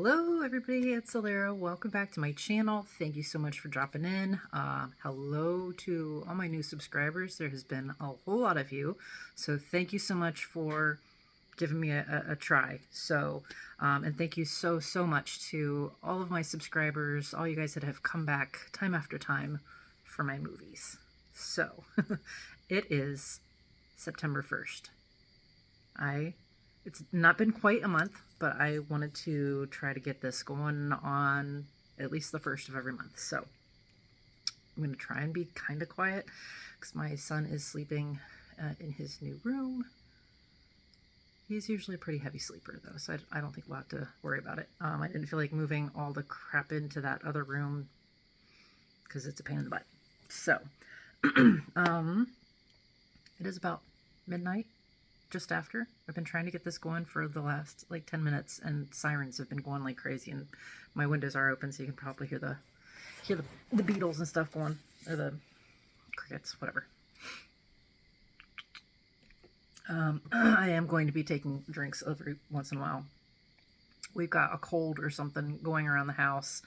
Hello everybody, it's Alera. Welcome back to my channel. Thank you so much for dropping in. Hello to all my new subscribers. There has been a whole lot of you, so thank you so much for giving me a try. So and thank you so much to all of my subscribers, all you guys that have come back time after time for my movies. So it is September 1st. It's not been quite a month, but I wanted to try to get this going on at least the first of every month. So I'm going to try and be kind of quiet because my son is sleeping in his new room. He's usually a pretty heavy sleeper though, so I don't think we'll have to worry about it. I didn't feel like moving all the crap into that other room because it's a pain in the butt. So it is about midnight. Just after. I've been trying to get this going for the last like 10 minutes and sirens have been going like crazy and my windows are open so you can probably hear the beetles and stuff going, or the crickets, whatever. I am going to be taking drinks every once in a while. We've got a cold or something going around the house.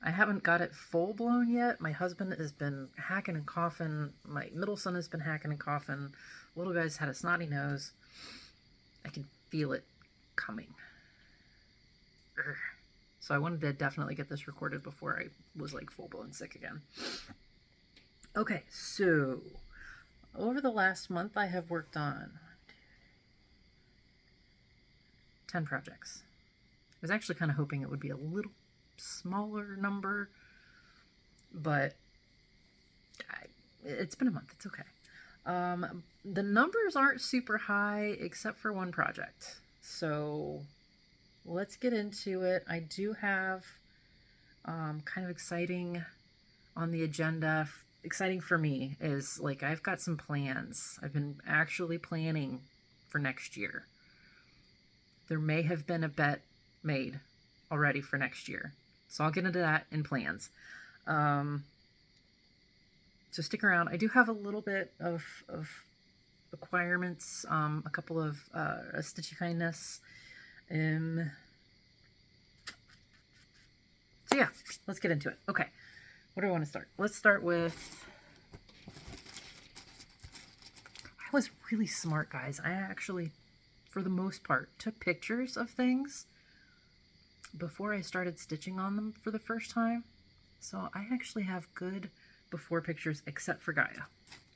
I haven't got it full blown yet. My husband has been hacking and coughing. My middle son has been hacking and coughing. Little guy's had a snotty nose. I can feel it coming. Urgh. So I wanted to definitely get this recorded before I was like full-blown sick again. Okay, so over the last month I have worked on 10 projects. I was actually kind of hoping it would be a little smaller number, but it's been a month. It's okay. The numbers aren't super high except for one project. So let's get into it. I do have kind of exciting on the agenda. Exciting for me is like I've got some plans. I've been actually planning for next year. There may have been a bet made already for next year. So I'll get into that in plans. So stick around. I do have a little bit of requirements, a couple of Stitchy kindness. So yeah, let's get into it. Okay, what do I want to start? Let's start with, I was really smart, guys. I actually, for the most part, took pictures of things before I started stitching on them for the first time. So I actually have good before pictures except for Gaia.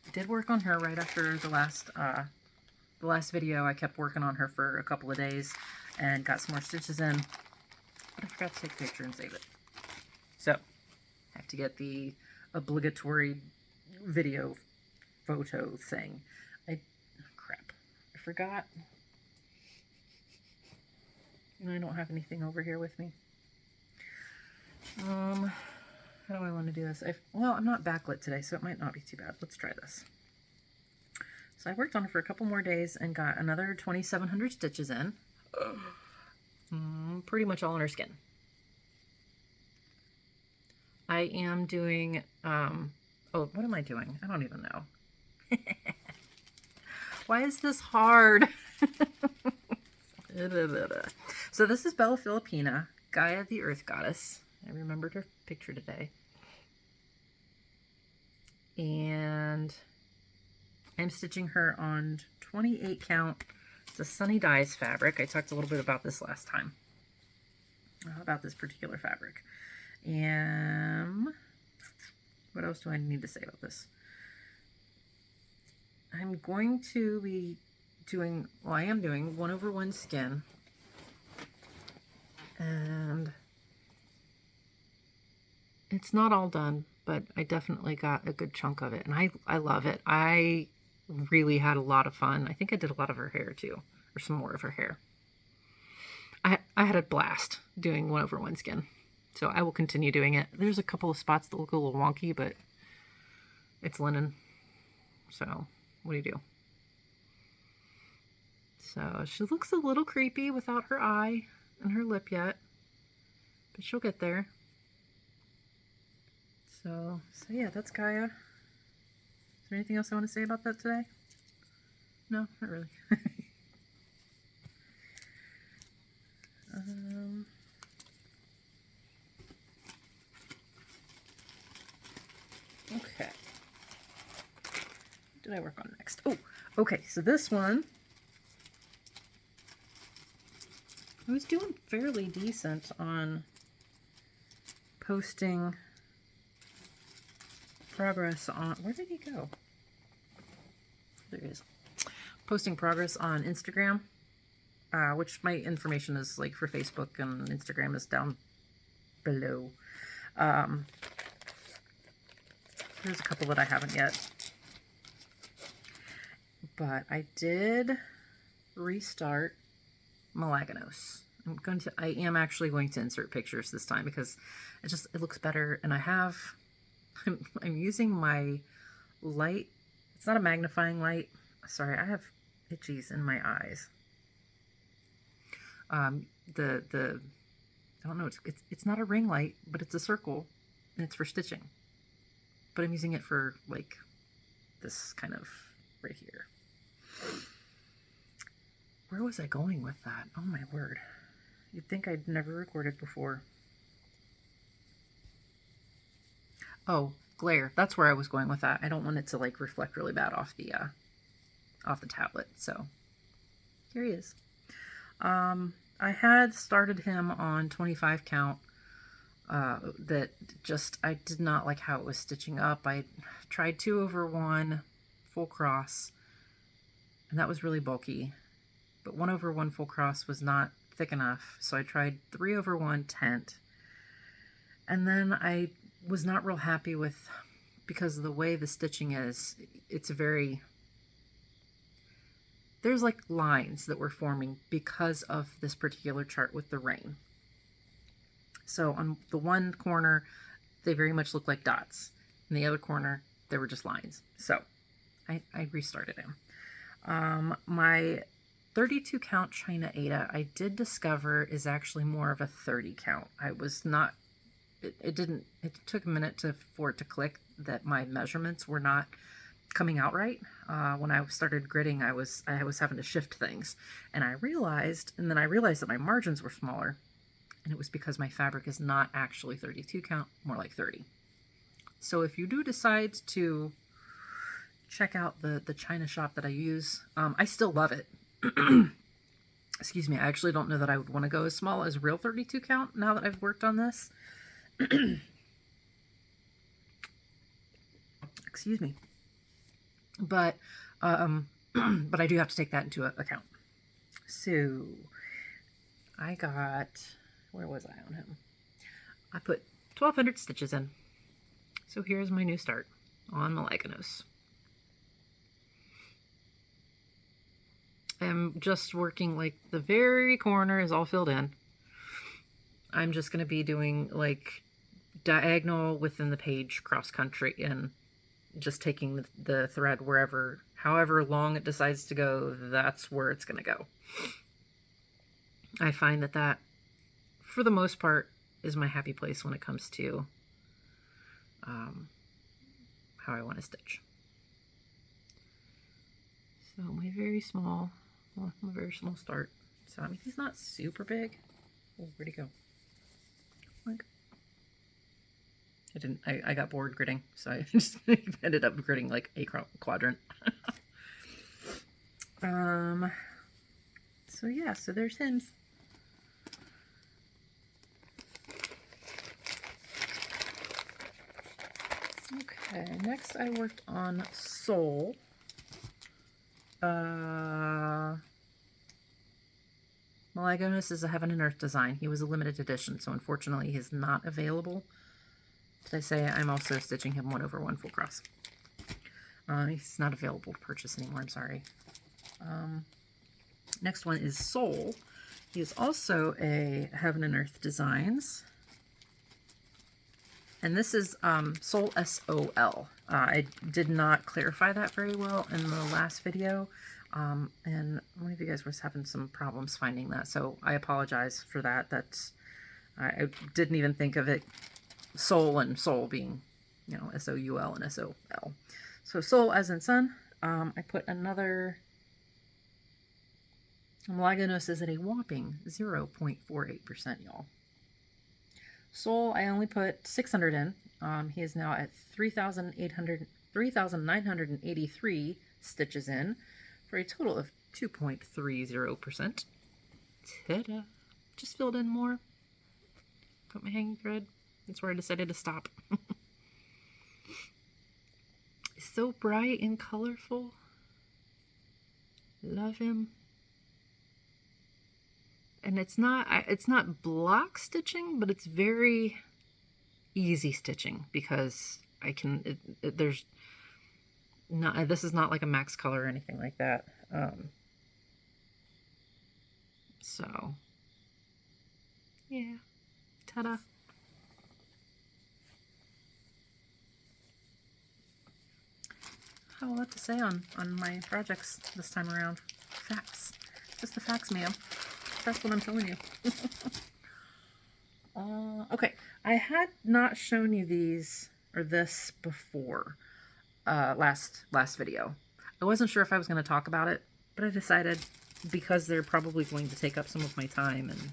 I did work on her right after the last video. I kept working on her for a couple of days and got some more stitches in, but I forgot to take a picture and save it. So I have to get the obligatory video photo thing. Crap, I forgot. I don't have anything over here with me. How do I want to do this? Well, I'm not backlit today, so it might not be too bad. Let's try this. So I worked on it for a couple more days and got another 2,700 stitches in. Pretty much all on her skin. I am doing, oh, what am I doing? I don't even know. Why is this hard? So this is Bella Filipina, Gaia the Earth Goddess. I remembered her picture today. And I'm stitching her on 28 count. It's a Sunny Dyes fabric. I talked a little bit about this last time, about this particular fabric. And what else do I need to say about this? I'm going to be doing, well, I am doing 1/1 skin. And it's not all done, but I definitely got a good chunk of it, and I love it. I really had a lot of fun. I think I did a lot of her hair too, or some more of her hair. I had a blast doing 1/1 skin, so I will continue doing it. There's a couple of spots that look a little wonky, but it's linen, so what do you do? So she looks a little creepy without her eye and her lip yet, but she'll get there. So yeah, that's Gaia. Is there anything else I want to say about that today? No, not really. Okay. What did I work on next? Oh, okay. So this one, I was doing fairly decent on posting progress on, where did he go? There he is. Posting progress on Instagram, which my information is like for Facebook and Instagram is down below. There's a couple that I haven't yet. But I did restart Malignose. I am actually going to insert pictures this time because it looks better, and I'm using my light. It's not a magnifying light. Sorry, I have itchies in my eyes. I don't know, it's not a ring light, but it's a circle, and it's for stitching. But I'm using it for like this kind of right here. Where was I going with that? Oh my word. You'd think I'd never recorded before. Oh, glare. That's where I was going with that. I don't want it to like reflect really bad off the tablet. So here he is. I had started him on 25 count. That just, I did not like how it was stitching up. I tried 2/1 full cross, and that was really bulky. But 1/1 full cross was not thick enough, so I tried 3/1 tent. And then I was not real happy with, because of the way the stitching is, there's like lines that were forming because of this particular chart with the rain. So on the one corner, they very much look like dots. In the other corner, they were just lines. So I restarted him. My 32 count China Ada, I did discover is actually more of a 30 count. I was not, it took a minute for it to click that my measurements were not coming out right. When I started gridding, I was having to shift things, and then I realized that my margins were smaller, and it was because my fabric is not actually 32 count, more like 30. So if you do decide to check out the China shop that I use, I still love it. Excuse me, I actually don't know that I would want to go as small as real 32 count now that I've worked on this. Excuse me. But but I do have to take that into account. So I got, where was I on him? I put 1,200 stitches in. So here's my new start on Malignose. I'm just working like the very corner is all filled in. I'm just going to be doing like diagonal within the page cross country and just taking the thread however long it decides to go, that's where it's going to go. I find that for the most part is my happy place when it comes to how I want to stitch. So my very small start. So I mean, he's not super big. Oh, where'd he go? Like, I got bored gridding, so I just ended up gridding like a quadrant. So yeah, so there's him. Okay, next I worked on Soul. Malignose is a Heaven and Earth design. He was a limited edition, so unfortunately he's not available. Did I say I'm also stitching him 1/1 full cross? He's not available to purchase anymore, I'm sorry. Next one is Soul. He is also a Heaven and Earth Designs. And this is Soul S-O-L. I did not clarify that very well in the last video. And one of you guys was having some problems finding that, so I apologize for that. I didn't even think of it, soul and soul being, you know, S-O-U-L and S-O-L. So soul as in sun. I put another, Malignose is at a whopping 0.48%, y'all. Soul, I only put 600 in. He is now at 3,983 stitches in for a total of 2.30%. Ta-da! Just filled in more. Put my hanging thread. That's where I decided to stop. So bright and colorful. Love him. And it's not block stitching, but it's very easy stitching because I can, there's not, this is not like a max color or anything like that. So yeah, ta-da. I have a lot to say on my projects this time around. Facts. Just the facts, ma'am. That's what I'm telling you. Okay, I had not shown you these or this before last video. I wasn't sure if I was going to talk about it, but I decided because they're probably going to take up some of my time, and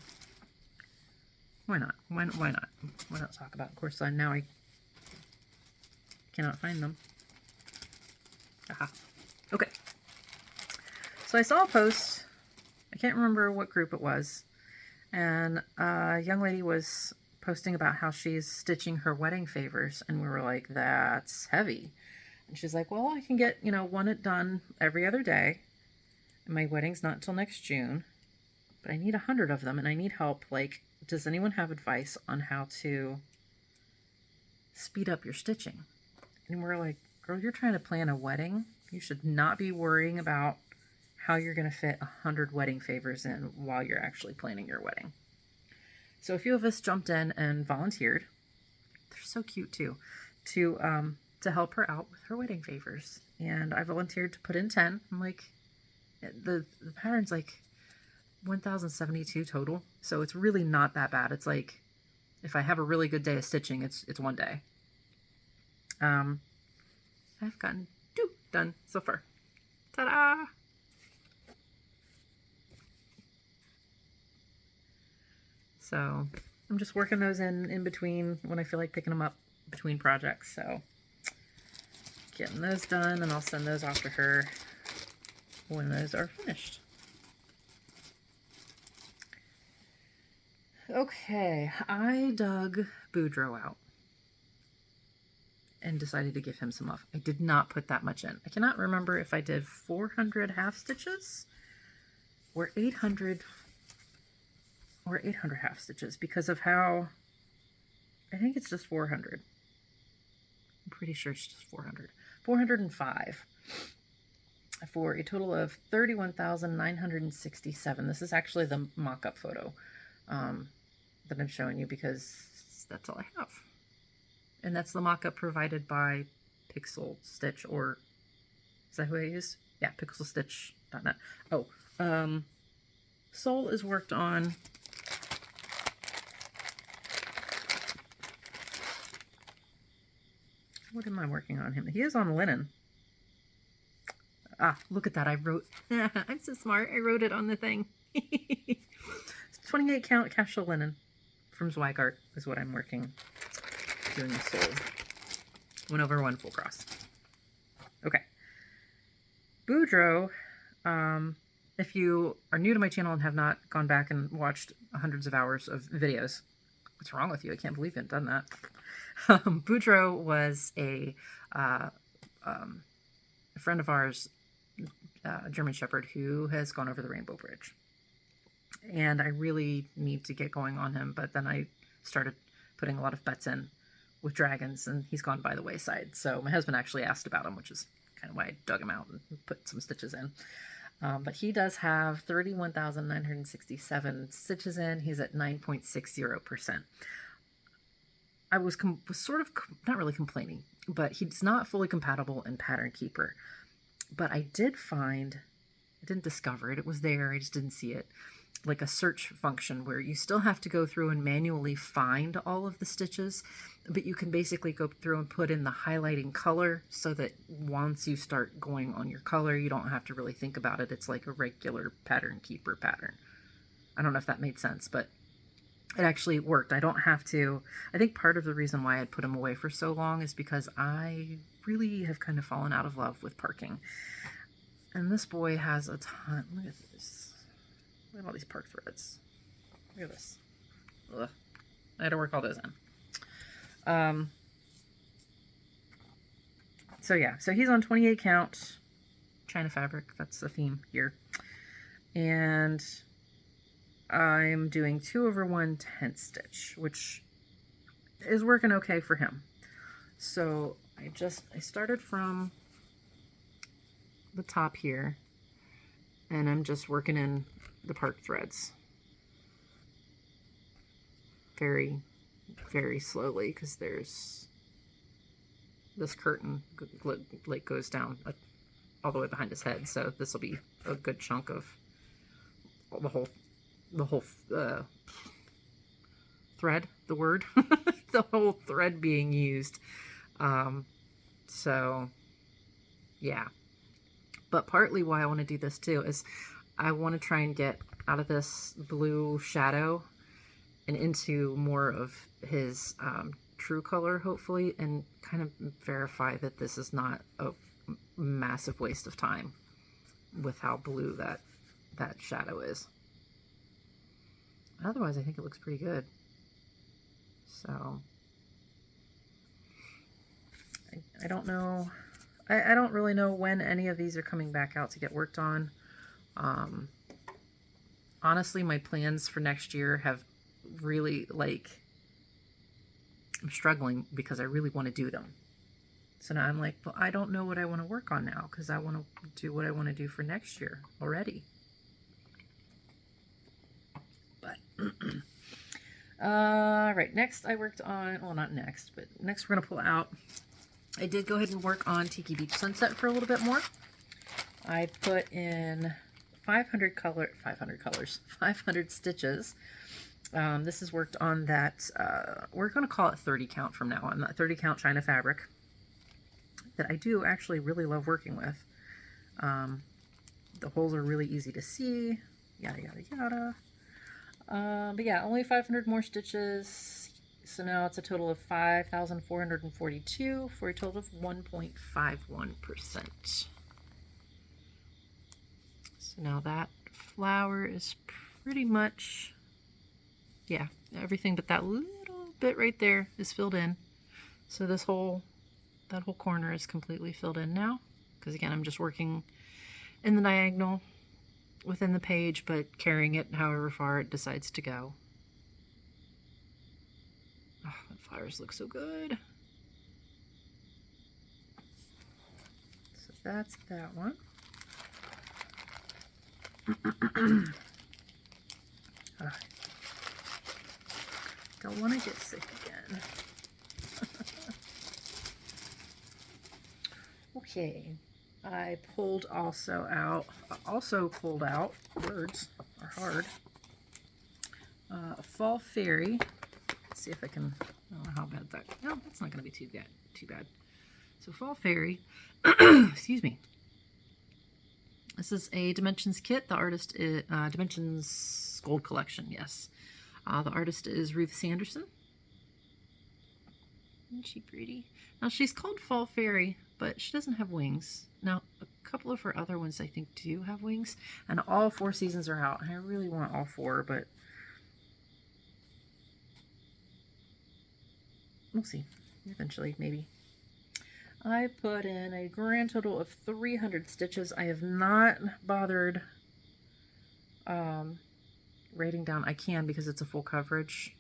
why not? Why not? Why not talk about it? Of course, now I cannot find them. Aha. Okay. So I saw a post. I can't remember what group it was. And a young lady was posting about how she's stitching her wedding favors. And we were like, that's heavy. And she's like, well, I can get, one done every other day. And my wedding's not until next June. But I need 100 of them and I need help. Like, does anyone have advice on how to speed up your stitching? And we're like, girl, you're trying to plan a wedding. You should not be worrying about how you're going to fit 100 wedding favors in while you're actually planning your wedding. So a few of us jumped in and volunteered. They're so cute too, to help her out with her wedding favors. And I volunteered to put in 10. I'm like, the pattern's like 1,072 total. So it's really not that bad. It's like, if I have a really good day of stitching, it's one day. I've gotten 2 done so far. Ta-da! So I'm just working those in between when I feel like picking them up between projects. So getting those done, and I'll send those off to her when those are finished. Okay, I dug Boudreau out and decided to give him some love. I did not put that much in. I cannot remember if I did 400 half stitches or 800 half stitches because of how, I think it's just 400. I'm pretty sure it's just 400. 405 for a total of 31,967. This is actually the mock-up photo that I'm showing you because that's all I have. And that's the mock-up provided by Pixelstitch, or is that who I use? Yeah, pixelstitch.net. Oh, Soul is worked on. What am I working on him? He is on linen. Ah, look at that. I wrote, I'm so smart. I wrote it on the thing. 28 count casual linen from LiQWYD is what I'm working, doing the Soul. 1/1 full cross. Okay. Boudreau, if you are new to my channel and have not gone back and watched hundreds of hours of videos, what's wrong with you? I can't believe you haven't done that. Boudreau was a friend of ours, a German Shepherd, who has gone over the Rainbow Bridge. And I really need to get going on him, but then I started putting a lot of bets in with dragons, and he's gone by the wayside. So my husband actually asked about him, which is kind of why I dug him out and put some stitches in. But he does have 31,967 stitches in. He's at 9.60%. I was sort of not really complaining, but he's not fully compatible in Pattern Keeper. But I did find, I didn't discover it, it was there, I just didn't see it, like a search function where you still have to go through and manually find all of the stitches, but you can basically go through and put in the highlighting color so that once you start going on your color, you don't have to really think about it. It's like a regular Pattern Keeper pattern. I don't know if that made sense, but it actually worked. I don't have to. I think part of the reason why I'd put him away for so long is because I really have kind of fallen out of love with parking. And this boy has a ton. Look at this. Look at all these park threads. Look at this. Ugh. I had to work all those in. So yeah, so he's on 28 count China fabric. That's the theme here. And I'm doing 2/1 tent stitch, which is working okay for him. So I started from the top here, and I'm just working in the park threads very, very slowly, because there's this curtain like goes down all the way behind his head, so this will be a good chunk of the whole thread, the word, the whole thread being used. So yeah, but partly why I want to do this too is I want to try and get out of this blue shadow and into more of his true color, hopefully, and kind of verify that this is not a massive waste of time with how blue that shadow is. Otherwise, I think it looks pretty good. So I don't know. I don't really know when any of these are coming back out to get worked on. Honestly, my plans for next year have really, like, I'm struggling because I really want to do them. So now I'm like, well, I don't know what I want to work on now, because I want to do what I want to do for next year already. But all right, next I worked on, well, not next, but next we're going to pull out. I did go ahead and work on Tiki Beach Sunset for a little bit more. I put in 500 stitches. This is worked on that, we're going to call it 30 count from now on, that 30 count China fabric that I do actually really love working with. The holes are really easy to see, yada, yada, yada. But yeah, only 500 more stitches. So now it's a total of 5,442 for a total of 1.51%. So now that flower is pretty much, yeah, everything but that little bit right there is filled in. So that whole corner is completely filled in now, because again, I'm just working in the diagonal within the page, but carrying it however far it decides to go. Oh, the flowers look so good. So that's that one. Don't want to get sick again. Okay, I pulled also pulled out, words are hard, Fall Fairy. Let's see if I can, I don't know how bad that, no, that's not going to be too bad. So Fall Fairy, excuse me. This is a Dimensions kit. The artist is, Dimensions Gold Collection, yes. The artist is Ruth Sanderson. Isn't she pretty? Now, she's called Fall Fairy, but she doesn't have wings. Now, a couple of her other ones, I think, do have wings. And all 4 seasons are out. I really want all 4, but we'll see. Eventually, maybe. I put in a grand total of 300 stitches. I have not bothered writing down. I can because it's a full coverage,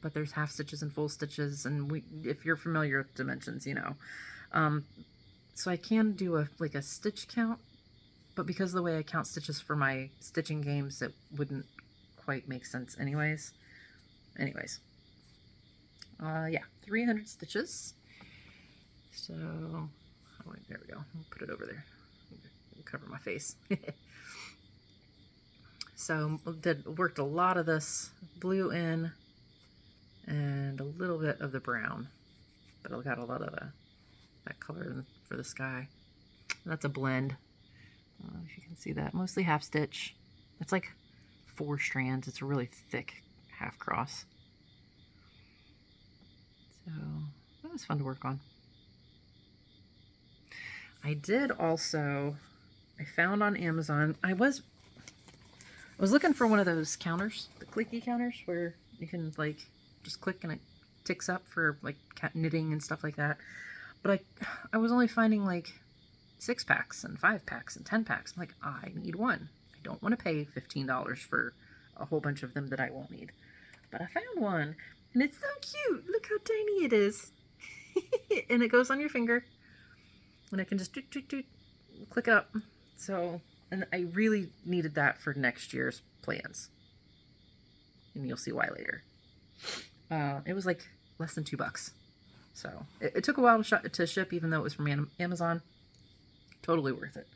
but there's half stitches and full stitches, and if you're familiar with dimensions, you know. So I can do a stitch count, but because of the way I count stitches for my stitching games, it wouldn't quite make sense anyways. Yeah, 300 stitches. So, oh wait, there we go. I'll put it over there. Cover my face. So, worked a lot of this blue in and a little bit of the brown, but I got a lot of that color for the sky. That's a blend. I don't know if you can see that. Mostly half stitch. It's like 4 strands. It's a really thick half cross. So that was fun to work on. I did also, I found on Amazon, I was looking for one of those counters, the clicky counters, where you can like just click and it ticks up for like cat knitting and stuff like that. But I was only finding like 6-packs and 5-packs and 10-packs. I'm like, I need one. I don't want to pay $15 for a whole bunch of them that I won't need. But I found one, and it's so cute. Look how tiny it is. And it goes on your finger, and I can just click up. So, and I really needed that for next year's plans. And you'll see why later. It was like less than $2. So it took a while to ship, even though it was from Amazon. Totally worth it.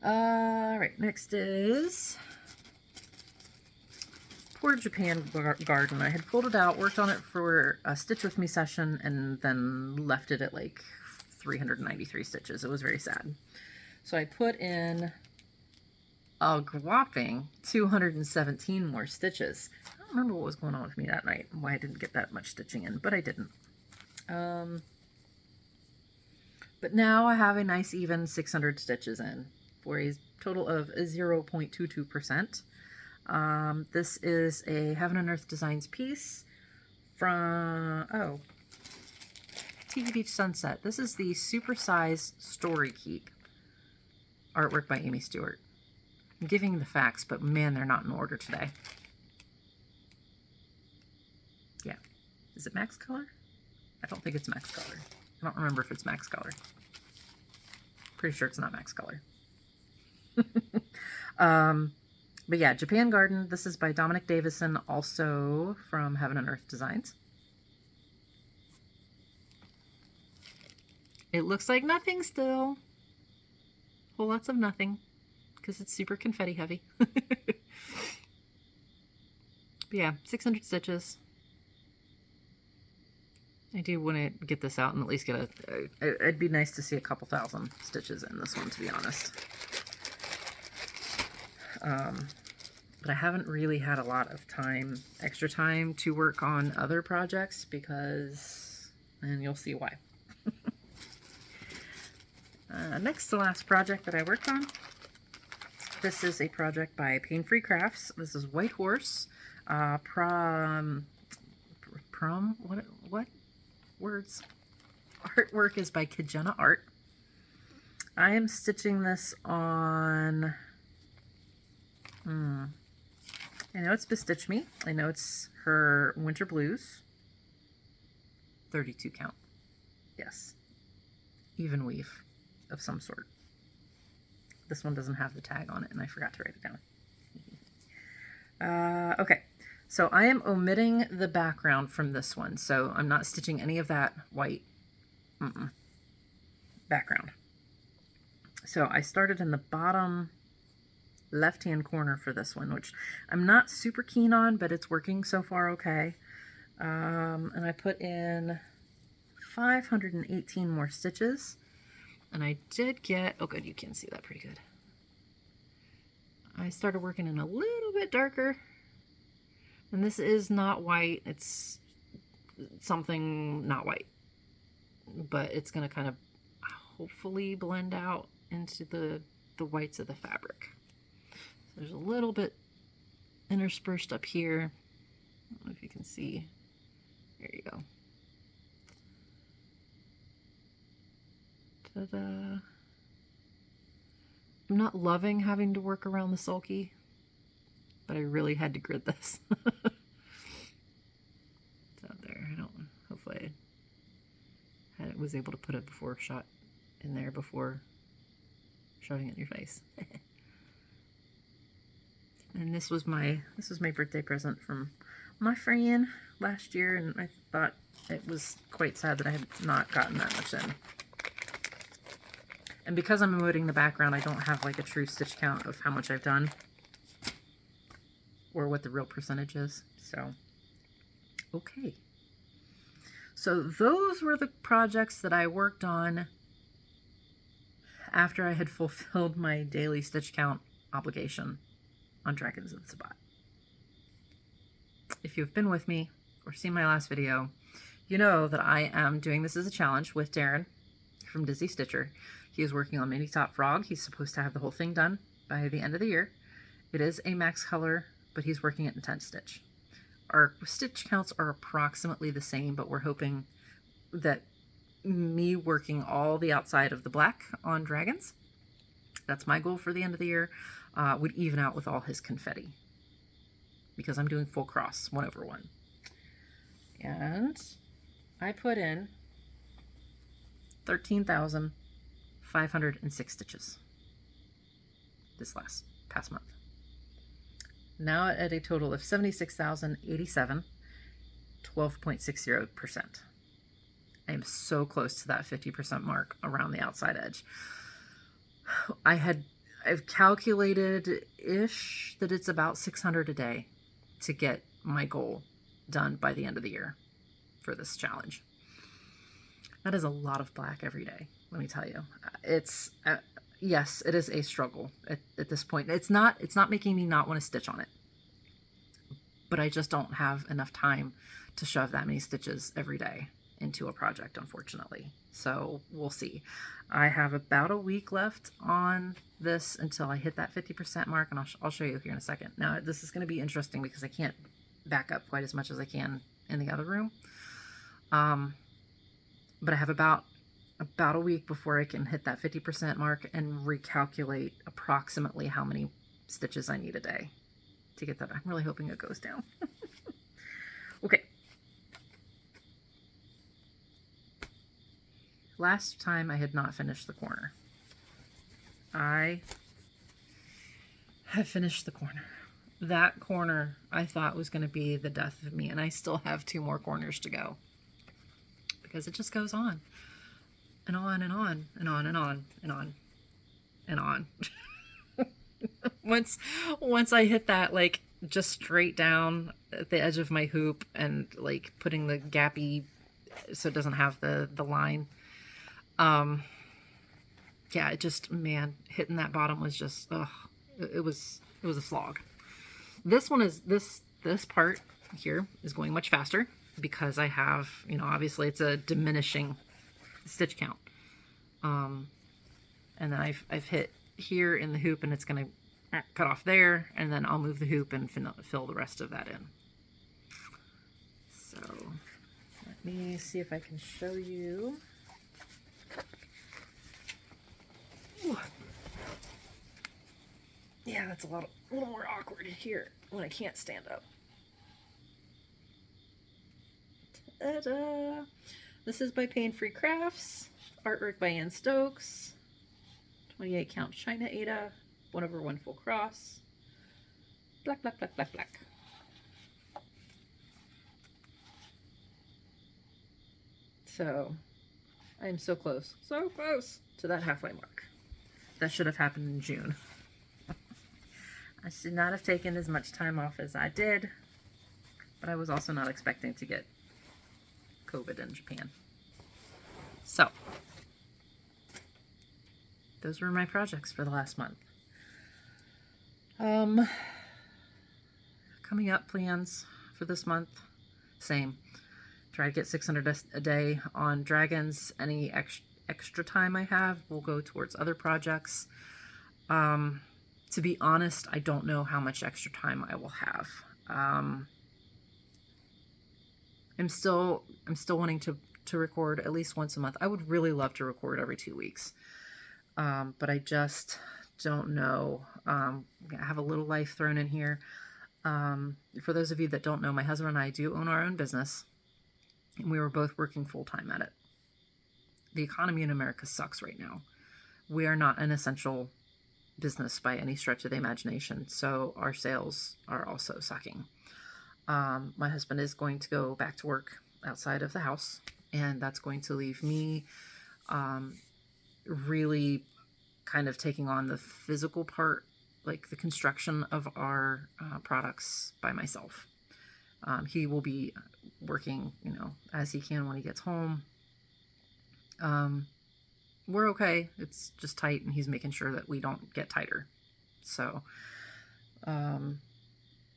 All right, next is poor Japan Garden. I had pulled it out, worked on it for a Stitch With Me session, and then left it at like 393 stitches. It was very sad. So I put in a whopping 217 more stitches. I don't remember what was going on with me that night and why I didn't get that much stitching in, but I didn't. But now I have a nice even 600 stitches in for a total of 0.22%. This is a Heaven and Earth Designs piece from, Tiki Beach Sunset. This is the supersized story keep. Artwork by Amy Stewart. I'm giving the facts, but man, they're not in order today. Yeah. Is it max color? I don't think it's max color. I don't remember if it's max color. Pretty sure it's not max color. But yeah, Japan Garden. This is by Dominic Davison, also from Heaven and Earth Designs. It looks like nothing still. Whole lots of nothing, because it's super confetti heavy. But yeah, 600 stitches. I do want to get this out and at least get it'd be nice to see a couple thousand stitches in this one, to be honest. But I haven't really had a lot of extra time to work on other projects and you'll see why. Next to last project that I worked on. This is a project by Pain Free Crafts. This is White Horse. What words? Artwork is by Kajena Art. I am stitching this on, I know it's Bestitch Me. I know it's her Winter Blues. 32 count. Yes. Even weave of some sort. This one doesn't have the tag on it, and I forgot to write it down. Okay, so I am omitting the background from this one, so I'm not stitching any of that white background. So I started in the bottom left-hand corner for this one, which I'm not super keen on, but it's working so far okay. And I put in 518 more stitches. And I did get, oh good, you can see that pretty good. I started working in a little bit darker. And this is not white, it's something not white. But it's going to kind of hopefully blend out into the whites of the fabric. So there's a little bit interspersed up here. I don't know if you can see. There you go. Ta-da. I'm not loving having to work around the sulky, but I really had to grid this. It's out there. Hopefully I was able to put a before shot in there before shoving it in your face. And this was my birthday present from my friend last year, and I thought it was quite sad that I had not gotten that much in. And because I'm omitting the background, I don't have like a true stitch count of how much I've done or what the real percentage is. So, okay. So those were the projects that I worked on after I had fulfilled my daily stitch count obligation on Dragons of the Sabbat. if you've been with me or seen my last video, you know that I am doing this as a challenge with Darren from Dizzy Stitcher. He is working on Mini Top Frog. He's supposed to have the whole thing done by the end of the year. It is a max color, but he's working at 10 stitch. Our stitch counts are approximately the same, but we're hoping that me working all the outside of the black on dragons, that's my goal for the end of the year, would even out with all his confetti, because I'm doing full cross 1/1. And I put in 13,506 stitches this past month. Now at a total of 76,087, 12.60%. I am so close to that 50% mark around the outside edge. I've calculated-ish that it's about 600 a day to get my goal done by the end of the year for this challenge. That is a lot of black every day, let me tell you. It's, yes, it is a struggle at this point. It's not making me not want to stitch on it, but I just don't have enough time to shove that many stitches every day into a project, unfortunately. So we'll see. I have about a week left on this until I hit that 50% mark, and I'll show you here in a second. Now, this is going to be interesting because I can't back up quite as much as I can in the other room. But I have about a week before I can hit that 50% mark and recalculate approximately how many stitches I need a day to get that. I'm really hoping it goes down. Okay. Last time I had not finished the corner. I have finished the corner. That corner I thought was going to be the death of me, and I still have 2 more corners to go. Because it just goes on. And on and on and on and on and on and on. Once I hit that, like, just straight down at the edge of my hoop and, like, putting the gappy so it doesn't have the line. Yeah, it just, man, hitting that bottom was just, ugh, it was a slog. This one is, this part here is going much faster because I have, you know, obviously it's a diminishing stitch count. And then I've hit here in the hoop, and it's going to cut off there, and then I'll move the hoop and fill the rest of that in. So let me see if I can show you. Ooh. Yeah, that's a little more awkward here when I can't stand up. Ta-da! This is by Pain Free Crafts. Artwork by Ann Stokes. 28 count China Ada. 1/1 full cross. Black, black, black, black, black. So, I am so close to that halfway mark. That should have happened in June. I should not have taken as much time off as I did, but I was also not expecting to get COVID in Japan. So, those were my projects for the last month. Coming up plans for this month, same. Try to get 600 a day on dragons. Any extra time I have will go towards other projects. To be honest, I don't know how much extra time I will have. I'm still wanting to record at least once a month. I would really love to record every 2 weeks. But I just don't know. I have a little life thrown in here. For those of you that don't know, my husband and I do own our own business, and we were both working full-time at it. The economy in America sucks right now. We are not an essential business by any stretch of the imagination, so our sales are also sucking. My husband is going to go back to work outside of the house, and that's going to leave me really kind of taking on the physical part, like the construction of our products by myself. He will be working, you know, as he can when he gets home. We're okay. It's just tight, and he's making sure that we don't get tighter. So,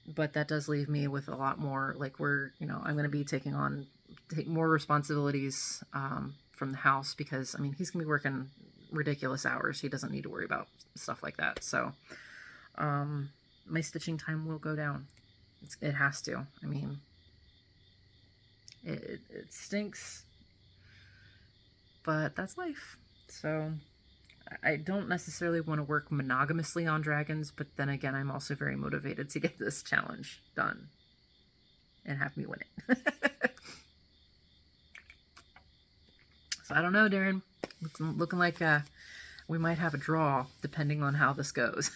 but that does leave me with a lot more, like, I'm going to be taking more responsibilities from the house, because I mean, he's gonna be working ridiculous hours. He doesn't need to worry about stuff like that. So my stitching time will go down. It has to. I mean, it stinks, but that's life. So I don't necessarily want to work monogamously on dragons, but then again, I'm also very motivated to get this challenge done and have me win it. So I don't know, Darren. Looking like we might have a draw, depending on how this goes.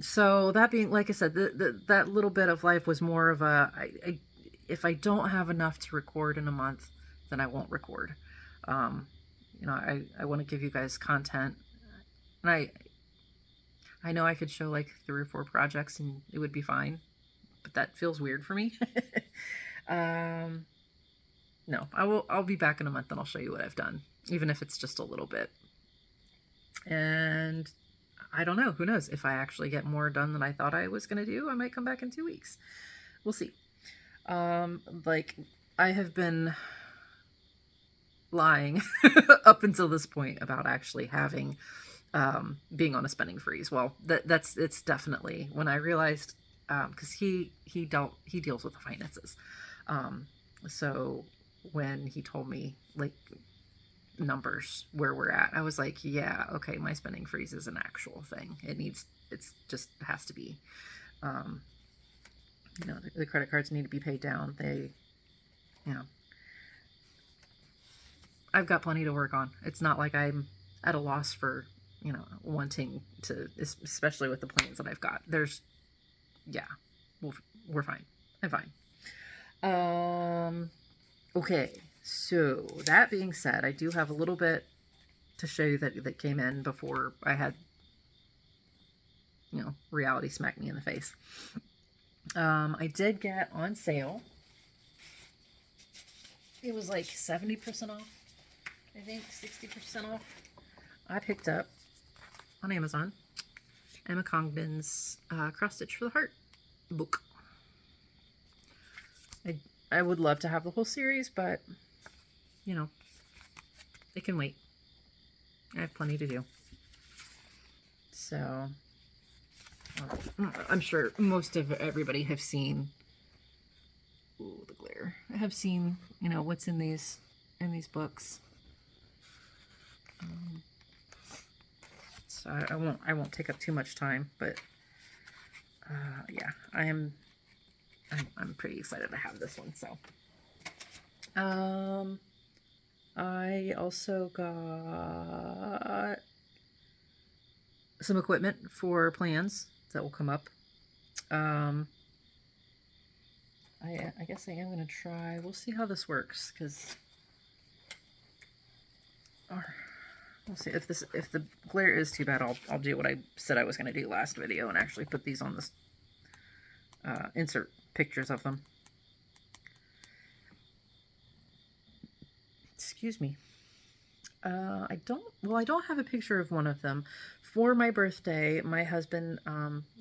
So that being, like I said, that little bit of life was more of if I don't have enough to record in a month, then I won't record. I want to give you guys content, and I know I could show like 3 or 4 projects and it would be fine, but that feels weird for me. No, I'll be back in a month and I'll show you what I've done, even if it's just a little bit. And I don't know, who knows, if I actually get more done than I thought I was going to do, I might come back in 2 weeks. We'll see. Like, I have been lying up until this point about actually having, being on a spending freeze. Well, it's definitely when I realized, cause he deals with the finances. So when he told me like numbers where we're at, I was like, yeah, okay, my spending freeze is an actual thing. It's just has to be, the credit cards need to be paid down. I've got plenty to work on. It's not like I'm at a loss for, wanting to, especially with the plans that I've got. We're fine. I'm fine. Okay, so that being said, I do have a little bit to show you that came in before I had, reality smack me in the face. I did get on sale. It was like 70% off, I think 60% off. I picked up on Amazon Emma Congdon's Cross Stitch for the Heart book. I would love to have the whole series, but, it can wait. I have plenty to do. So, I'm sure most of everybody have seen, ooh, the glare. I have seen, what's in these books. So I won't take up too much time, but, yeah, I'm pretty excited to have this one. So, I also got some equipment for plans that will come up. I guess I am going to try. We'll see how this works, because we'll see if the glare is too bad. I'll do what I said I was going to do last video and actually put these on this, insert pictures of them. Excuse me. I don't have a picture of one of them. For my birthday, my husband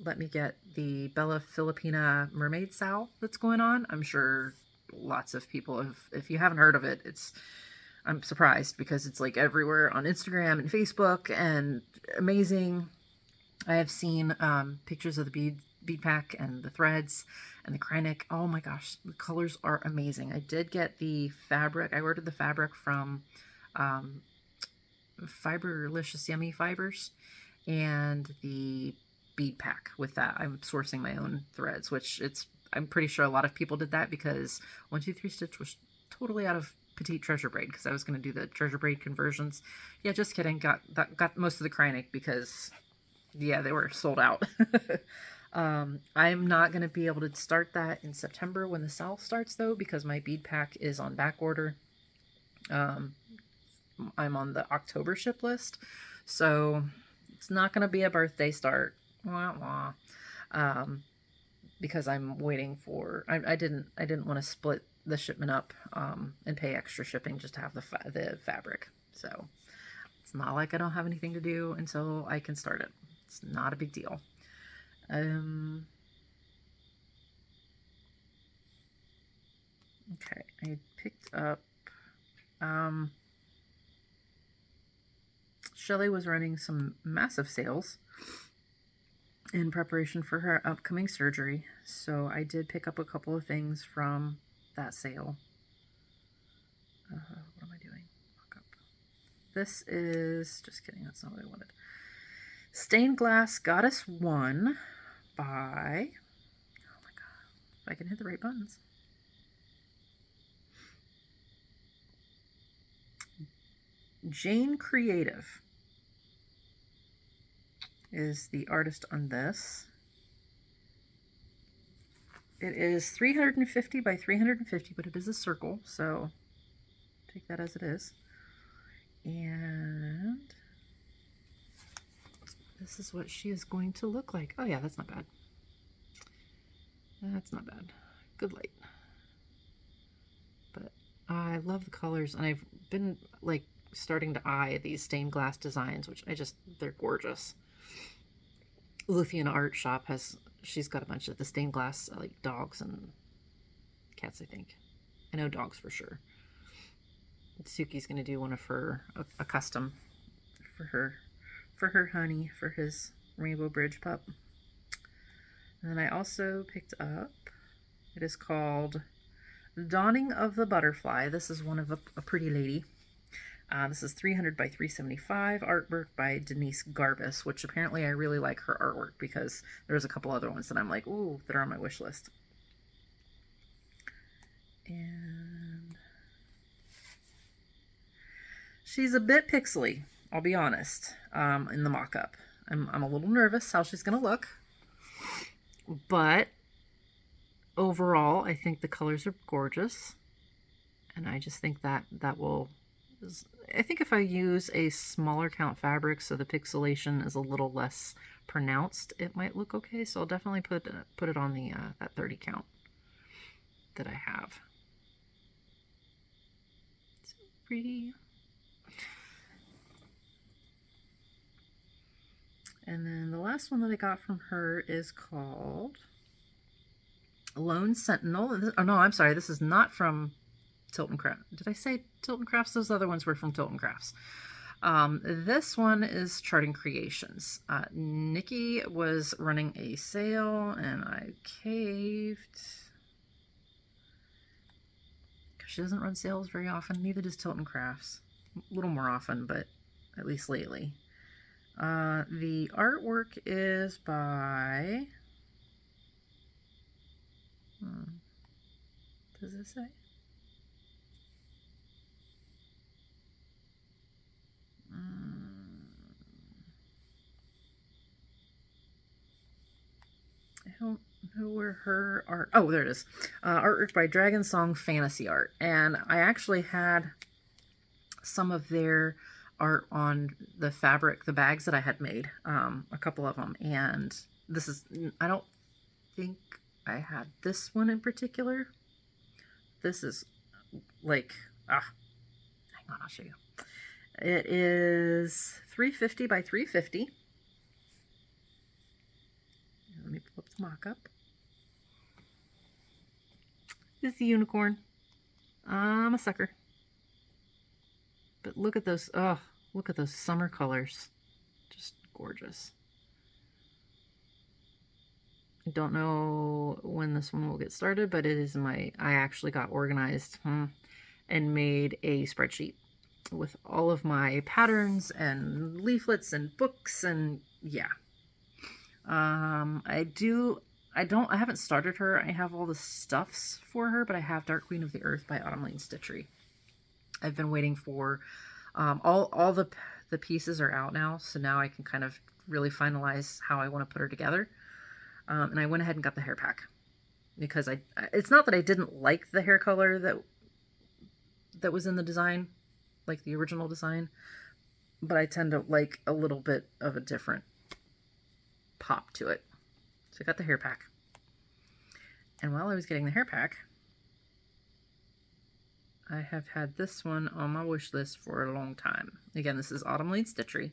let me get the Bella Filipina Mermaid Sal that's going on. I'm sure lots of people have, if you haven't heard of it, I'm surprised because it's like everywhere on Instagram and Facebook and amazing. I have seen pictures of the bead pack and the threads and the Kreinik. Oh my gosh, the colors are amazing. I did get the fabric. I ordered the fabric from Fiberlicious Yummy Fibers, and the bead pack with that. I'm sourcing my own threads, which I'm pretty sure a lot of people did that because 123 Stitch was totally out of petite treasure braid because I was going to do the treasure braid conversions. Yeah, just kidding. Got most of the Kreinik because, yeah, they were sold out. I'm not going to be able to start that in September when the sale starts, though, because my bead pack is on back order. I'm on the October ship list, so it's not going to be a birthday start. Wah, wah. Because I'm waiting for, I didn't want to split the shipment up and pay extra shipping just to have the fabric. So it's not like I don't have anything to do until I can start it. It's not a big deal. Okay, I picked up, Shelly was running some massive sales in preparation for her upcoming surgery, so I did pick up a couple of things from that sale. What am I doing? Mock up. This is, just kidding, that's not what I wanted. Stained Glass Goddess 1 by, oh my god, if I can hit the right buttons. Jane Creative is the artist on this. It is 350 by 350, but it is a circle, so take that as it is. And this is what she is going to look like. Oh yeah, that's not bad. That's not bad. Good light. But I love the colors, and I've been like starting to eye these stained glass designs, which they're gorgeous. Lufian Art Shop she's got a bunch of the stained glass, like dogs and cats, I think. I know dogs for sure. Suki's going to do one of her, a custom for her honey, for his Rainbow Bridge pup. And then I also picked up, it is called Dawning of the Butterfly. This is one of a pretty lady. This is 300 by 375, artwork by Denise Garbus, which apparently I really like her artwork because there's a couple other ones that I'm like, ooh, that are on my wish list. And she's a bit pixely, I'll be honest, in the mock-up. I'm a little nervous how she's going to look, but overall, I think the colors are gorgeous, and I just think that will... I think if I use a smaller count fabric so the pixelation is a little less pronounced, it might look okay. So I'll definitely put it on the that 30 count that I have. So pretty. And then the last one that I got from her is called Lone Sentinel. Oh no, I'm sorry, this is not from Tilton Crafts. Did I say Tilton Crafts? Those other ones were from Tilton Crafts. This one is Charting Creations. Nikki was running a sale and I caved. She doesn't run sales very often. Neither does Tilton Crafts. A little more often, but at least lately. The artwork is by... does it say? I don't know where her art... Oh, there it is. Artwork by Dragon Song Fantasy Art. And I actually had some of their art on the fabric, the bags that I had made, a couple of them. And this is... I don't think I had this one in particular. This is like... hang on, I'll show you. It is 350 by 350. Let me pull up the mock-up. This is the unicorn. I'm a sucker. But look at those, oh, look at those summer colors. Just gorgeous. I don't know when this one will get started, but it is I actually got organized and made a spreadsheet with all of my patterns and leaflets and books and yeah. I haven't started her. I have all the stuffs for her, but I have Dark Queen of the Earth by Autumn Lane Stitchery. I've been waiting for, all the pieces are out now. So now I can kind of really finalize how I want to put her together. And I went ahead and got the hair pack because it's not that I didn't like the hair color that was in the design, like the original design, but I tend to like a little bit of a different pop to it. So I got the hair pack. And while I was getting the hair pack, I have had this one on my wish list for a long time. Again, this is Autumn Lane Stitchery.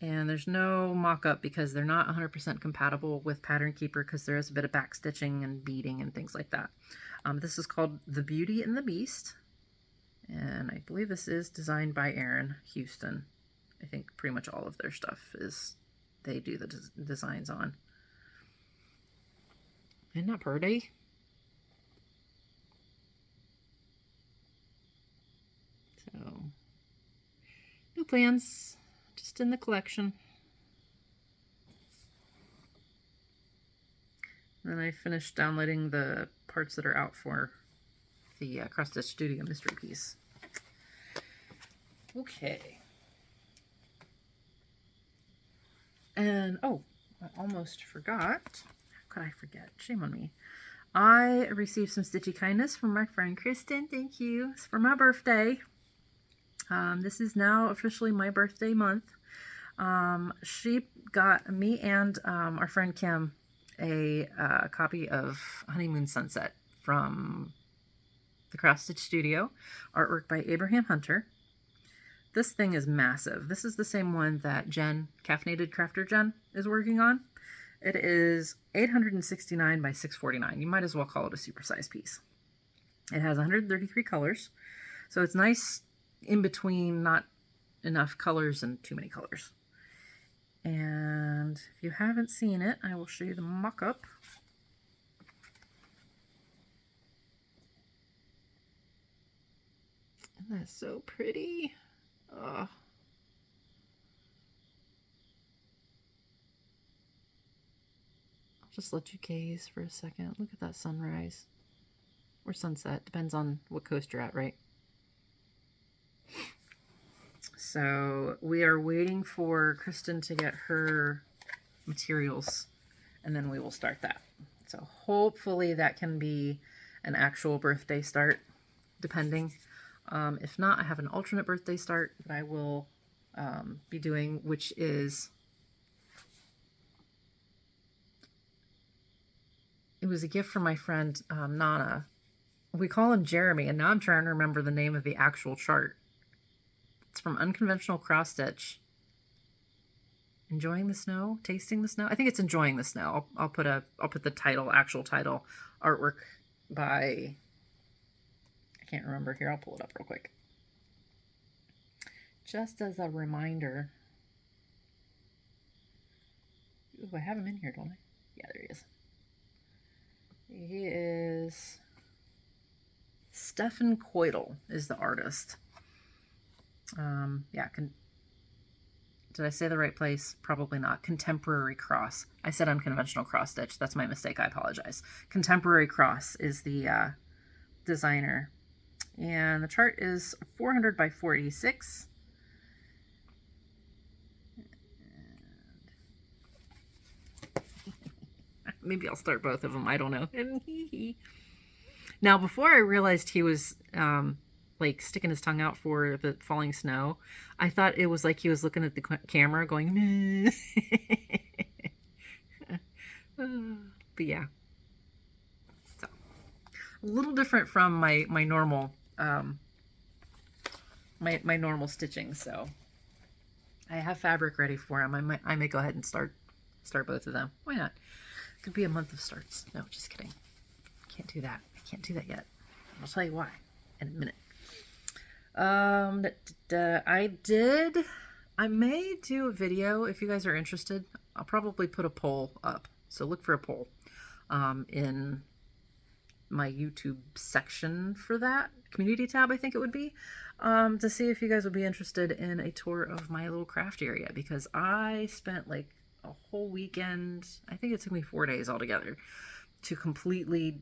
And there's no mock-up because they're not 100% compatible with Pattern Keeper because there is a bit of back stitching and beading and things like that. This is called The Beauty and the Beast. And I believe this is designed by Aaron Houston. I think pretty much all of their stuff is they do the designs on. Isn't that pretty? So, no plans, just in the collection. And then I finished downloading the parts that are out for the Cross Stitch Studio mystery piece. Okay. And, oh, I almost forgot. How could I forget? Shame on me. I received some Stitchy kindness from my friend Kristen. Thank you. It's for my birthday. This is now officially my birthday month. She got me and our friend Kim a copy of Honeymoon Sunset from the Cross Stitch Studio, artwork by Abraham Hunter. This thing is massive. This is the same one that Jen, Caffeinated Crafter Jen, is working on. It is 869 by 649. You might as well call it a supersized piece. It has 133 colors, so it's nice in between, not enough colors and too many colors. And if you haven't seen it, I will show you the mock-up. Isn't that so pretty? Oh. I'll just let you gaze for a second. Look at that sunrise. Or sunset. Depends on what coast you're at, right? So we are waiting for Kristen to get her materials, and then we will start that. So hopefully that can be an actual birthday start, depending. If not, I have an alternate birthday start that I will be doing, which is, it was a gift from my friend Nana. We call him Jeremy, and now I'm trying to remember the name of the actual chart. It's from Unconventional Cross Stitch. Enjoying the Snow? Tasting the Snow? I think it's Enjoying the Snow. I'll put the title, actual title, artwork by, I can't remember here. I'll pull it up real quick. Just as a reminder. Ooh, I have him in here, don't I? Yeah, there he is. He is Stefan Coidel is the artist. Yeah, did I say the right place? Probably not. Contemporary Cross. I said Unconventional Cross Stitch. That's my mistake. I apologize. Contemporary Cross is the designer. And the chart is 400 by 486. Maybe I'll start both of them. I don't know. Now, before I realized he was like sticking his tongue out for the falling snow, I thought it was like he was looking at the camera going, but yeah. So, a little different from my normal my normal stitching. So I have fabric ready for him. I may go ahead and start both of them. Why not? Could be a month of starts. No, just kidding. Can't do that. I can't do that yet. I'll tell you why in a minute. I may do a video if you guys are interested. I'll probably put a poll up. So look for a poll in my YouTube section for that. Community tab, I think it would be. To see if you guys would be interested in a tour of my little craft area, because I spent like a whole weekend, I think it took me 4 days altogether to completely,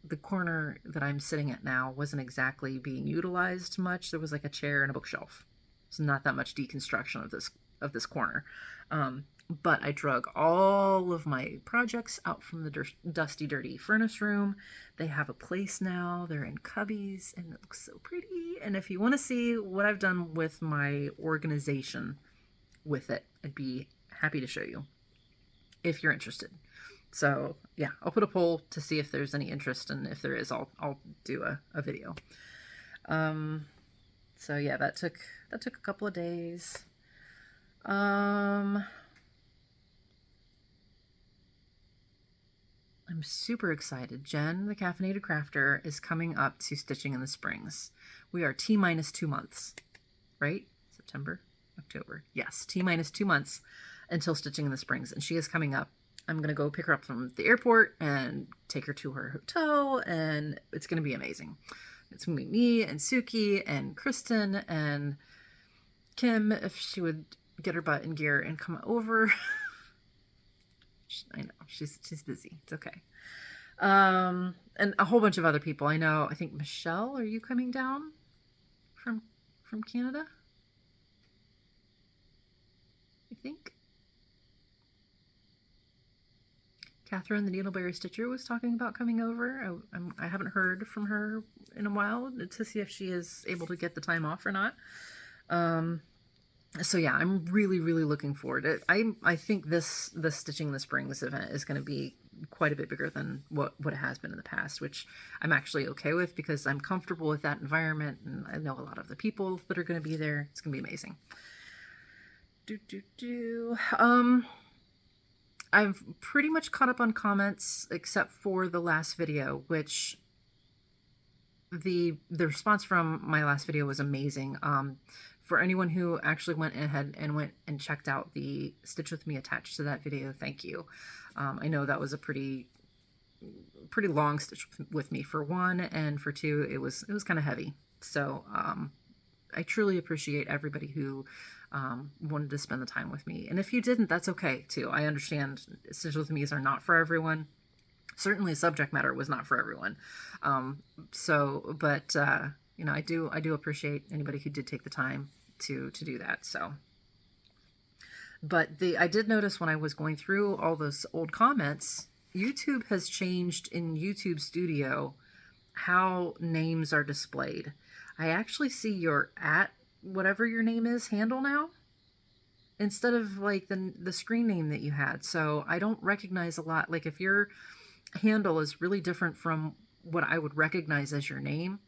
the corner that I'm sitting at now wasn't exactly being utilized much. There was like a chair and a bookshelf. So not that much deconstruction of this corner. But I drug all of my projects out from the dusty, dirty furnace room. They have a place now. They're in cubbies, and it looks so pretty. And if you want to see what I've done with my organization with it, I'd be happy to show you if you're interested. So yeah, I'll put a poll to see if there's any interest, and if there is, I'll do a video. So yeah, that took a couple of days. I'm super excited. Jen, the Caffeinated Crafter, is coming up to Stitching in the Springs. We are T minus 2 months, right? September, October. Yes, T minus 2 months until Stitching in the Springs, and she is coming up. I'm going to go pick her up from the airport and take her to her hotel, and it's going to be amazing. It's going to be me and Suki and Kristen and Kim, if she would get her butt in gear and come over. I know, she's busy. It's okay. And a whole bunch of other people. I know, I think Michelle, are you coming down from Canada? I think. Catherine, the Needleberry Stitcher, was talking about coming over. I haven't heard from her in a while to see if she is able to get the time off or not. So yeah, I'm really looking forward to it. I think the Stitching in the Springs event is going to be quite a bit bigger than what it has been in the past, which I'm actually okay with because I'm comfortable with that environment and I know a lot of the people that are going to be there. It's going to be amazing. I've pretty much caught up on comments except for the last video, which the response from my last video was amazing. For anyone who actually went ahead and checked out the Stitch With Me attached to that video, thank you. I know that was a pretty long Stitch With Me for one, and for two, it was kind of heavy. So I truly appreciate everybody who wanted to spend the time with me. And if you didn't, that's okay too. I understand Stitch With Me's are not for everyone. Certainly subject matter was not for everyone. But you know, I do appreciate anybody who did take the time to do that. So, but I did notice when I was going through all those old comments, YouTube has changed in YouTube Studio how names are displayed. I actually see your whatever your name is handle now instead of like the screen name that you had. So I don't recognize a lot. Like if your handle is really different from what I would recognize as your name,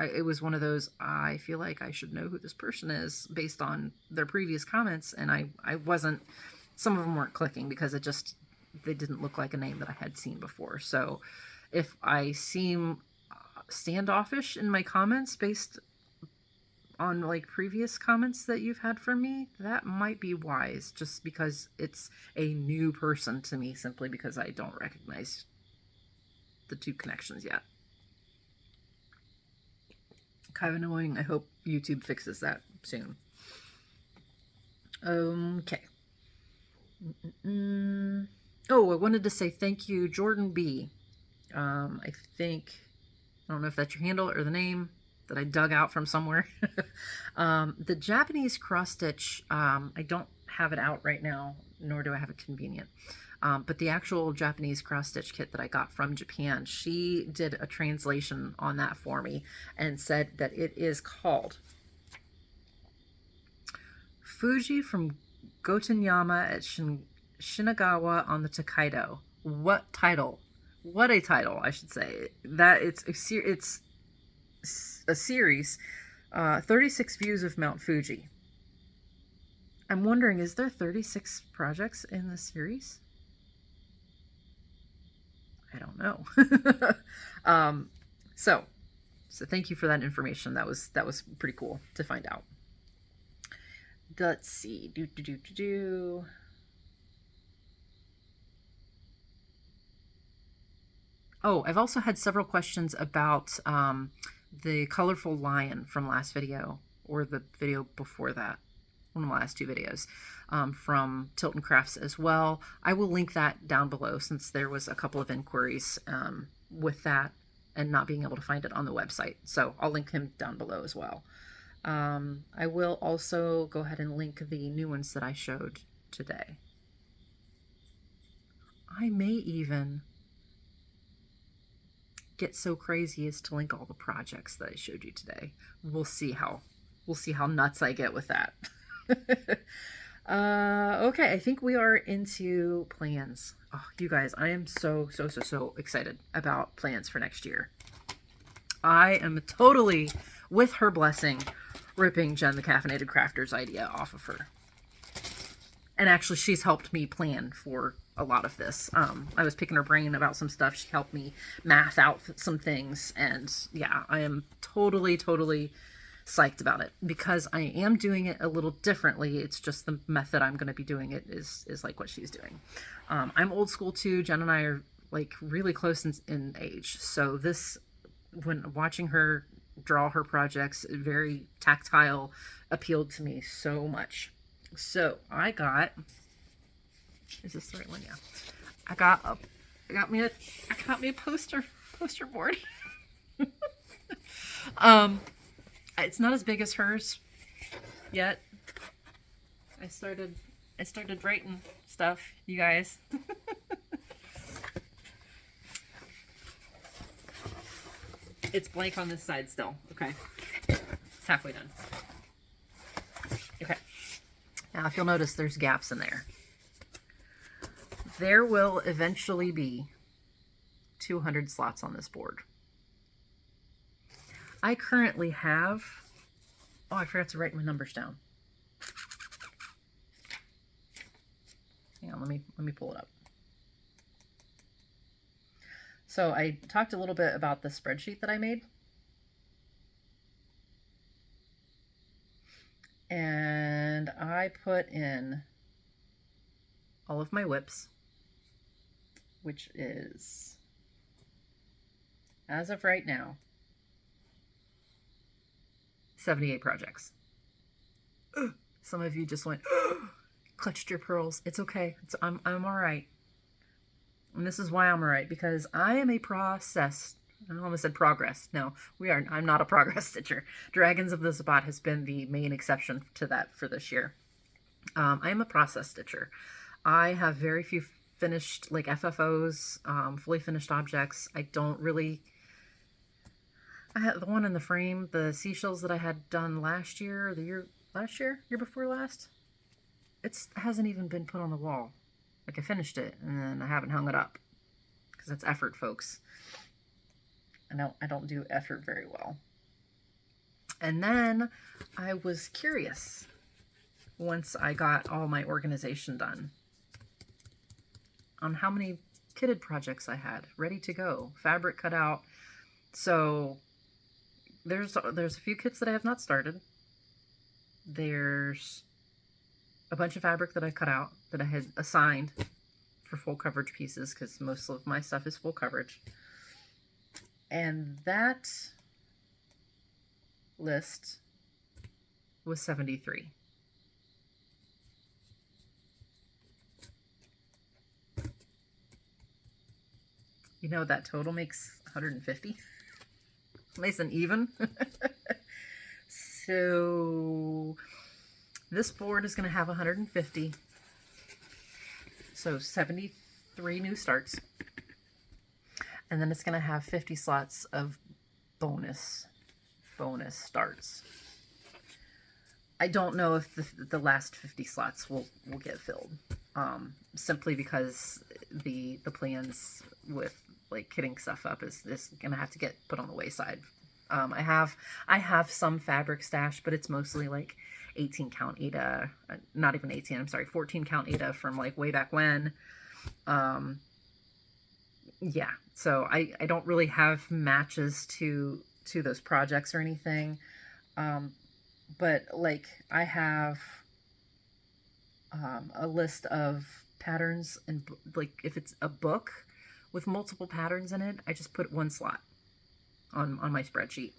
it was one of those, I feel like I should know who this person is based on their previous comments, and I wasn't, some of them weren't clicking because they didn't look like a name that I had seen before. So if I seem standoffish in my comments based on like previous comments that you've had from me, that might be wise, just because it's a new person to me, simply because I don't recognize the two connections yet. Kind of annoying. I hope YouTube fixes that soon. Okay. Oh, I wanted to say thank you, Jordan B. I don't know if that's your handle or the name that I dug out from somewhere. The Japanese cross stitch, I don't have it out right now, nor do I have it convenient. But the actual Japanese cross stitch kit that I got from Japan, she did a translation on that for me and said that it is called Fuji from Gotenyama at Shinagawa on the Tokaido. What title? What a title, I should say. That it's a series, 36 views of Mount Fuji. I'm wondering, is there 36 projects in this series? I don't know. So thank you for that information. That was pretty cool to find out. Let's see. Oh, I've also had several questions about the colorful lion from last video, or the video before that, one of the last two videos, from Tilton Crafts as well. I will link that down below, since there was a couple of inquiries with that and not being able to find it on the website. So I'll link him down below as well. I will also go ahead and link the new ones that I showed today. I may even get so crazy as to link all the projects that I showed you today. We'll see how nuts I get with that. Okay, I think we are into plans. Oh, you guys, I am so excited about plans for next year. I am totally, with her blessing, ripping Jen the Caffeinated Crafter's idea off of her. And actually, she's helped me plan for a lot of this. I was picking her brain about some stuff. She helped me math out some things. And yeah, I am totally, totally psyched about it because I am doing it a little differently. It's just the method I'm going to be doing it is like what she's doing. I'm old school too. Jen and I are like really close in age. So this, when watching her draw her projects, very tactile, appealed to me so much. So I got, is this the right one? Yeah. I got me a poster board. It's not as big as hers yet. I started writing stuff, you guys. It's blank on this side still. Okay. It's halfway done. Okay. Now, if you'll notice, there's gaps in there. There will eventually be 200 slots on this board. I currently have... Oh, I forgot to write my numbers down. Hang on, let me pull it up. So I talked a little bit about the spreadsheet that I made. And I put in all of my whips, which is, as of right now, 78 projects. Some of you just went, clutched your pearls. It's okay. I'm all right. And this is why I'm all right, because I am a process. I almost said progress. No, I'm not a progress stitcher. Dragons of the Sabbat has been the main exception to that for this year. I am a process stitcher. I have very few finished, like FFOs, fully finished objects. I don't really... I had the one in the frame, the seashells that I had done last year, year before last. It hasn't even been put on the wall. Like, I finished it, and then I haven't hung it up. Because that's effort, folks. I don't do effort very well. And then I was curious, once I got all my organization done, on how many kitted projects I had ready to go, fabric cut out. So there's a few kits that I have not started. There's a bunch of fabric that I cut out that I had assigned for full coverage pieces, because most of my stuff is full coverage. And that list was 73. You know, that total makes 150. Nice and even. So this board is going to have 150. So 73 new starts. And then it's going to have 50 slots of bonus starts. I don't know if the last 50 slots will get filled. Simply because the plans with like kitting stuff up is going to have to get put on the wayside. I have some fabric stash, but it's mostly like 18 count Ada, not even 18, I'm sorry, 14 count Ada from like way back when. Yeah, so I don't really have matches to those projects or anything. But like I have a list of patterns, and like if it's a book with multiple patterns in it, I just put one slot on my spreadsheet.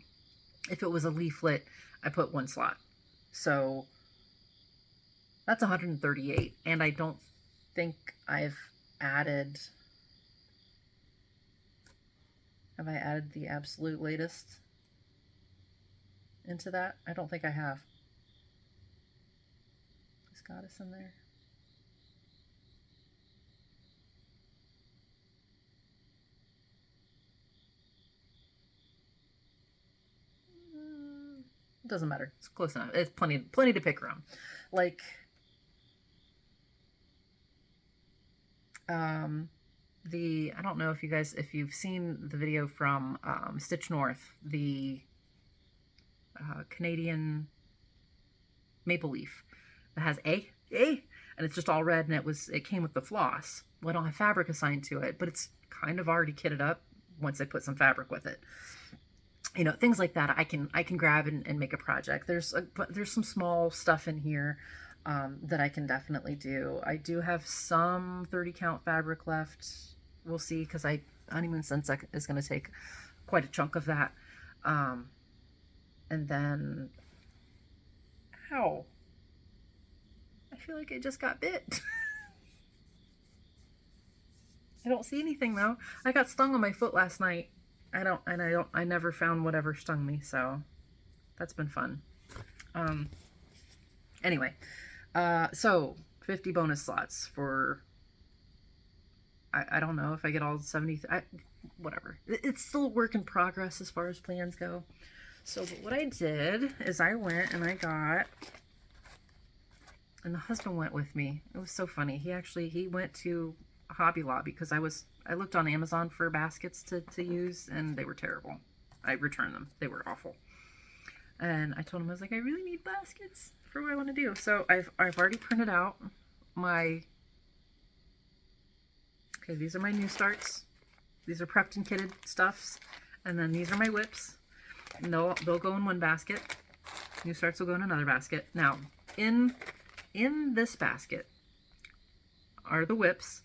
If it was a leaflet, I put one slot. So that's 138, and I don't think I've added... Have I added the absolute latest into that? I don't think I have. Is Goddess in there? It doesn't matter. It's close enough. It's plenty to pick around. Like, I don't know if you've seen the video from Stitch North, the Canadian maple leaf. It has and it's just all red, and it came with the floss. Well, I don't have fabric assigned to it, but it's kind of already kitted up once I put some fabric with it. You know, things like that I can grab and make a project. There's some small stuff in here that I can definitely do. I do have some 30 count fabric left. We'll see, because Honeymoon Sunset is going to take quite a chunk of that. And then, ow, I feel like I just got bit. I don't see anything though. I got stung on my foot last night. I never found whatever stung me, so that's been fun. Anyway, so 50 bonus slots for, I don't know if I get all 70, whatever. It's still a work in progress as far as plans go. So what I did is I went and I got, and the husband went with me. It was so funny. He went to Hobby Lobby because I looked on Amazon for baskets to use, and they were terrible. I returned them. They were awful. And I told him, I was like, I really need baskets for what I want to do. So I've already printed out my, okay, these are my new starts. These are prepped and kitted stuffs. And then these are my whips. And they'll go in one basket. New starts will go in another basket. Now, in this basket are the whips.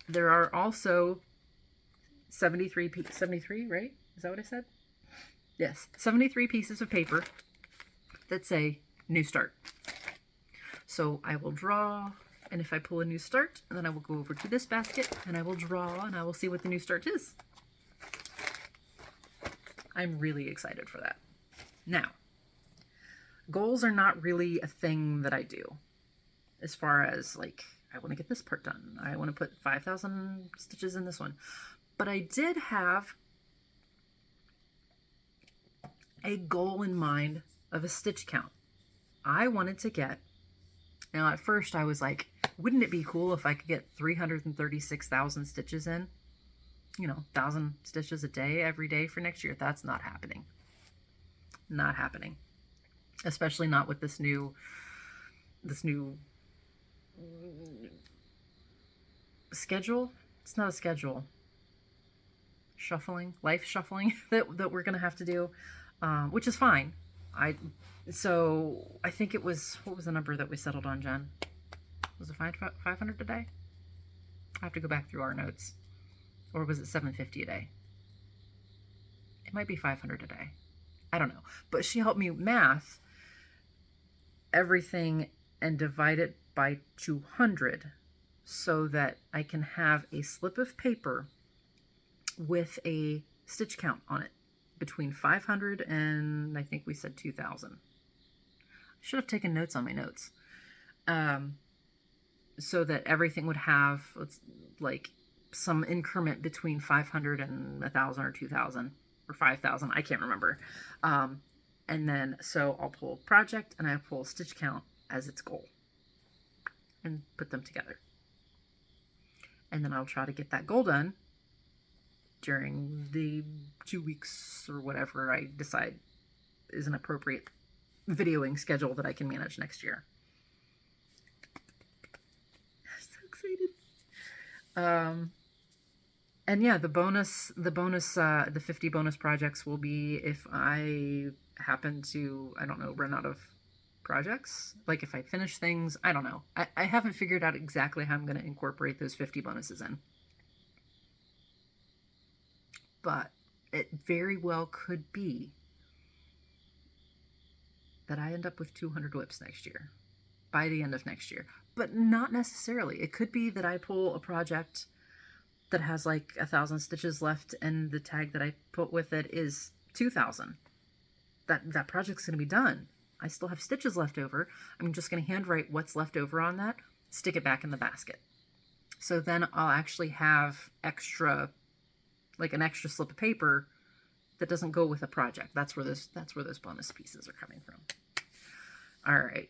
There are also 73, right? Is that what I said? Yes, 73 pieces of paper that say New Start. So I will draw, and if I pull a New Start, then I will go over to this basket, and I will draw, and I will see what the New Start is. I'm really excited for that. Now, goals are not really a thing that I do, as far as like, I want to get this part done. I want to put 5,000 stitches in this one. But I did have a goal in mind of a stitch count. I wanted to get, now at first I was like, wouldn't it be cool if I could get 336,000 stitches in? You know, 1,000 stitches a day every day for next year. That's not happening. Not happening. Especially not with this new schedule. It's not a schedule. Life shuffling that we're gonna have to do, which is fine. So I think it was, what was the number that we settled on, Jen? Was it 500 a day? I have to go back through our notes. Or was it 750 a day? It might be 500 a day. I don't know. But she helped me math everything and divide it by 200 so that I can have a slip of paper with a stitch count on it between 500 and I think we said 2,000. I should have taken notes on my notes. So that everything would have like some increment between 500 and 1,000 or 2,000 or 5,000. I can't remember. And then, so I'll pull project and I pull stitch count as its goal and put them together. And then I'll try to get that goal done during the 2 weeks or whatever I decide is an appropriate videoing schedule that I can manage next year. I'm so excited. And yeah, the 50 bonus projects will be if I happen to, I don't know, run out of projects. Like if I finish things, I don't know. I haven't figured out exactly how I'm going to incorporate those 50 bonuses in. But it very well could be that I end up with 200 whips next year, by the end of next year. But not necessarily. It could be that I pull a project that has like 1,000 stitches left and the tag that I put with it is 2,000. That project's going to be done. I still have stitches left over. I'm just going to handwrite what's left over on that, stick it back in the basket. So then I'll actually have extra, like an extra slip of paper that doesn't go with a project. That's where those bonus pieces are coming from. All right.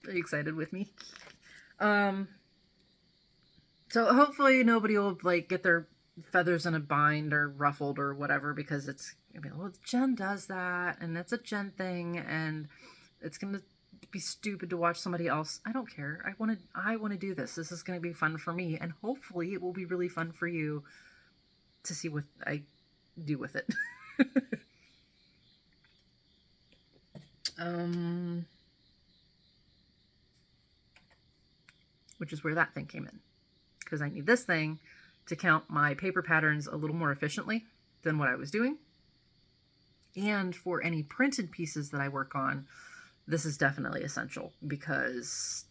Are you excited with me? So hopefully nobody will like get their feathers in a bind or ruffled or whatever, because it's gonna be, well, Jen does that, and that's a Jen thing, and it's gonna be stupid to watch somebody else. I don't care. I want to do this. This is gonna be fun for me, and hopefully it will be really fun for you to see what I do with it. Which is where that thing came in, because I need this thing to count my paper patterns a little more efficiently than what I was doing. And for any printed pieces that I work on, this is definitely essential, because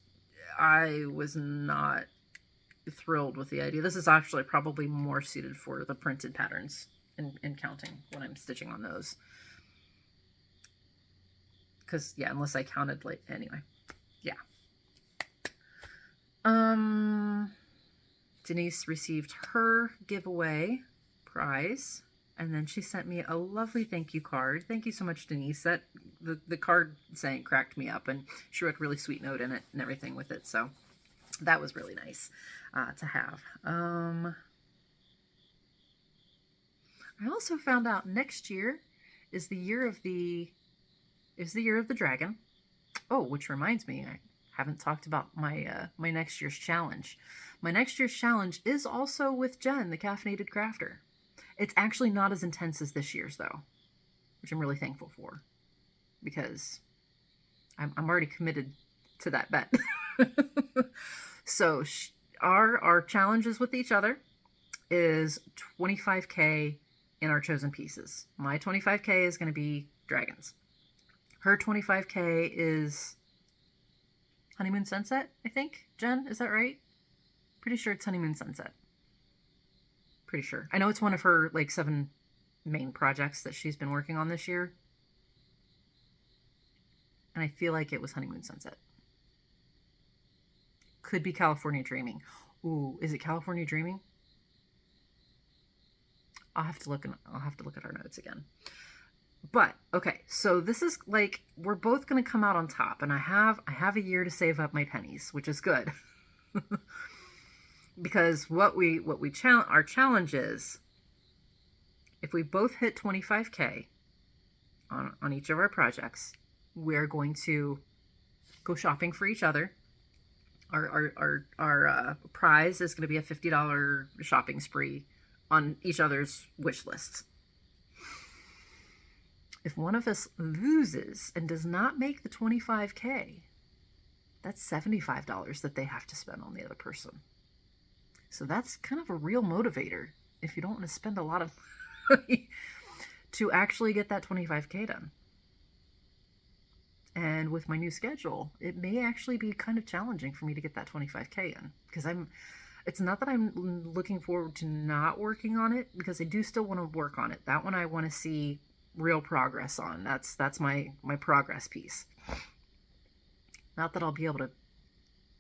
I was not thrilled with the idea. This is actually probably more suited for the printed patterns and counting when I'm stitching on those. Because, yeah, unless I counted, like, anyway. Yeah. Denise received her giveaway prize, and then she sent me a lovely thank you card. Thank you so much, Denise. That the card saying cracked me up, and she wrote a really sweet note in it and everything with it, so that was really nice to have. I also found out next year is the year of the dragon. Oh, which reminds me, I haven't talked about my my next year's challenge. My next year's challenge is also with Jen, the Caffeinated Crafter. It's actually not as intense as this year's, though, which I'm really thankful for, because I'm already committed to that bet. So our challenges with each other is 25K in our chosen pieces. My 25K is going to be dragons. Her 25K is Honeymoon Sunset, I think. Jen, is that right? Pretty sure it's Honeymoon Sunset. Pretty sure. I know it's one of her, like, 7 main projects that she's been working on this year. And I feel like it was Honeymoon Sunset. Could be California Dreaming. Ooh, is it California Dreaming? I'll have to look at our notes again. But okay, so this is like, we're both going to come out on top, and I have a year to save up my pennies, which is good. Because our challenge is, if we both hit 25K on each of our projects, we're going to go shopping for each other. Our prize is going to be a $50 shopping spree on each other's wish lists. If one of us loses and does not make the 25K, that's $75 that they have to spend on the other person. So that's kind of a real motivator if you don't want to spend a lot of money to actually get that 25K done. And with my new schedule, it may actually be kind of challenging for me to get that 25K in, because it's not that I'm looking forward to not working on it, because I do still want to work on it. That one I want to see real progress on. That's my progress piece. Not that I'll be able to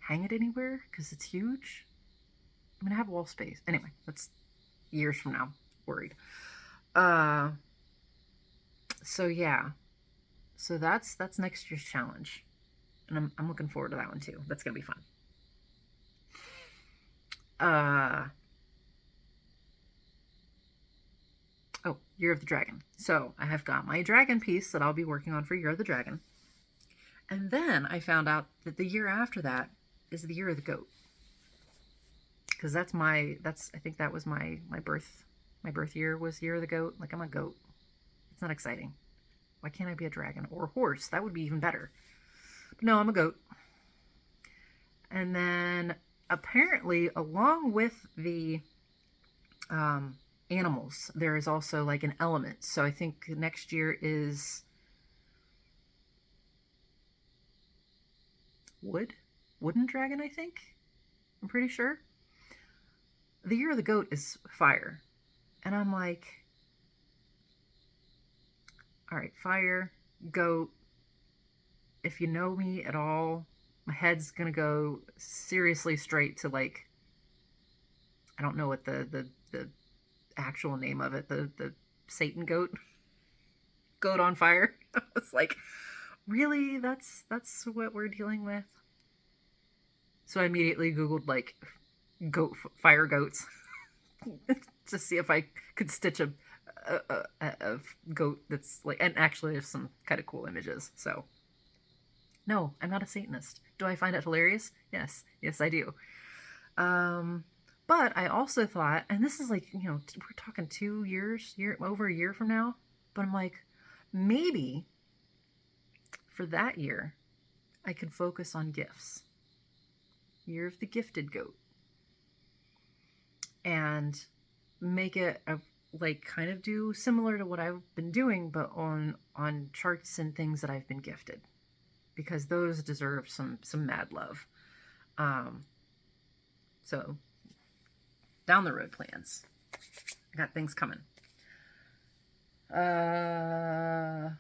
hang it anywhere, because it's huge. I'm going to have wall space. Anyway, that's years from now. Worried. So yeah. So that's next year's challenge. And I'm looking forward to that one too. That's going to be fun. Oh, Year of the Dragon. So I have got my dragon piece that I'll be working on for Year of the Dragon. And then I found out that the year after that is the Year of the Goat. Because I think that was my birth year was Year of the Goat. Like, I'm a goat. It's not exciting. Why can't I be a dragon or a horse? That would be even better. But no, I'm a goat. And then apparently, along with the animals, there is also like an element. So I think next year is wooden dragon, I think. I'm pretty sure. The Year of the Goat is fire. And I'm like, all right, fire, goat. If you know me at all, my head's going to go seriously straight to, like, I don't know what the actual name of it, the Satan goat. Goat on fire. I was like, really? That's what we're dealing with? So I immediately Googled, like, fire goats to see if I could stitch of goat that's like, and actually there's some kind of cool images. So no, I'm not a Satanist. Do I find it hilarious? Yes, I do. But I also thought, and this is like, we're talking 2 years, over a year from now, but I'm like, maybe for that year, I could focus on gifts. Year of the Gifted Goat. And make it kind of do similar to what I've been doing, but on charts and things that I've been gifted, because those deserve some mad love. So down the road plans. I got things coming. That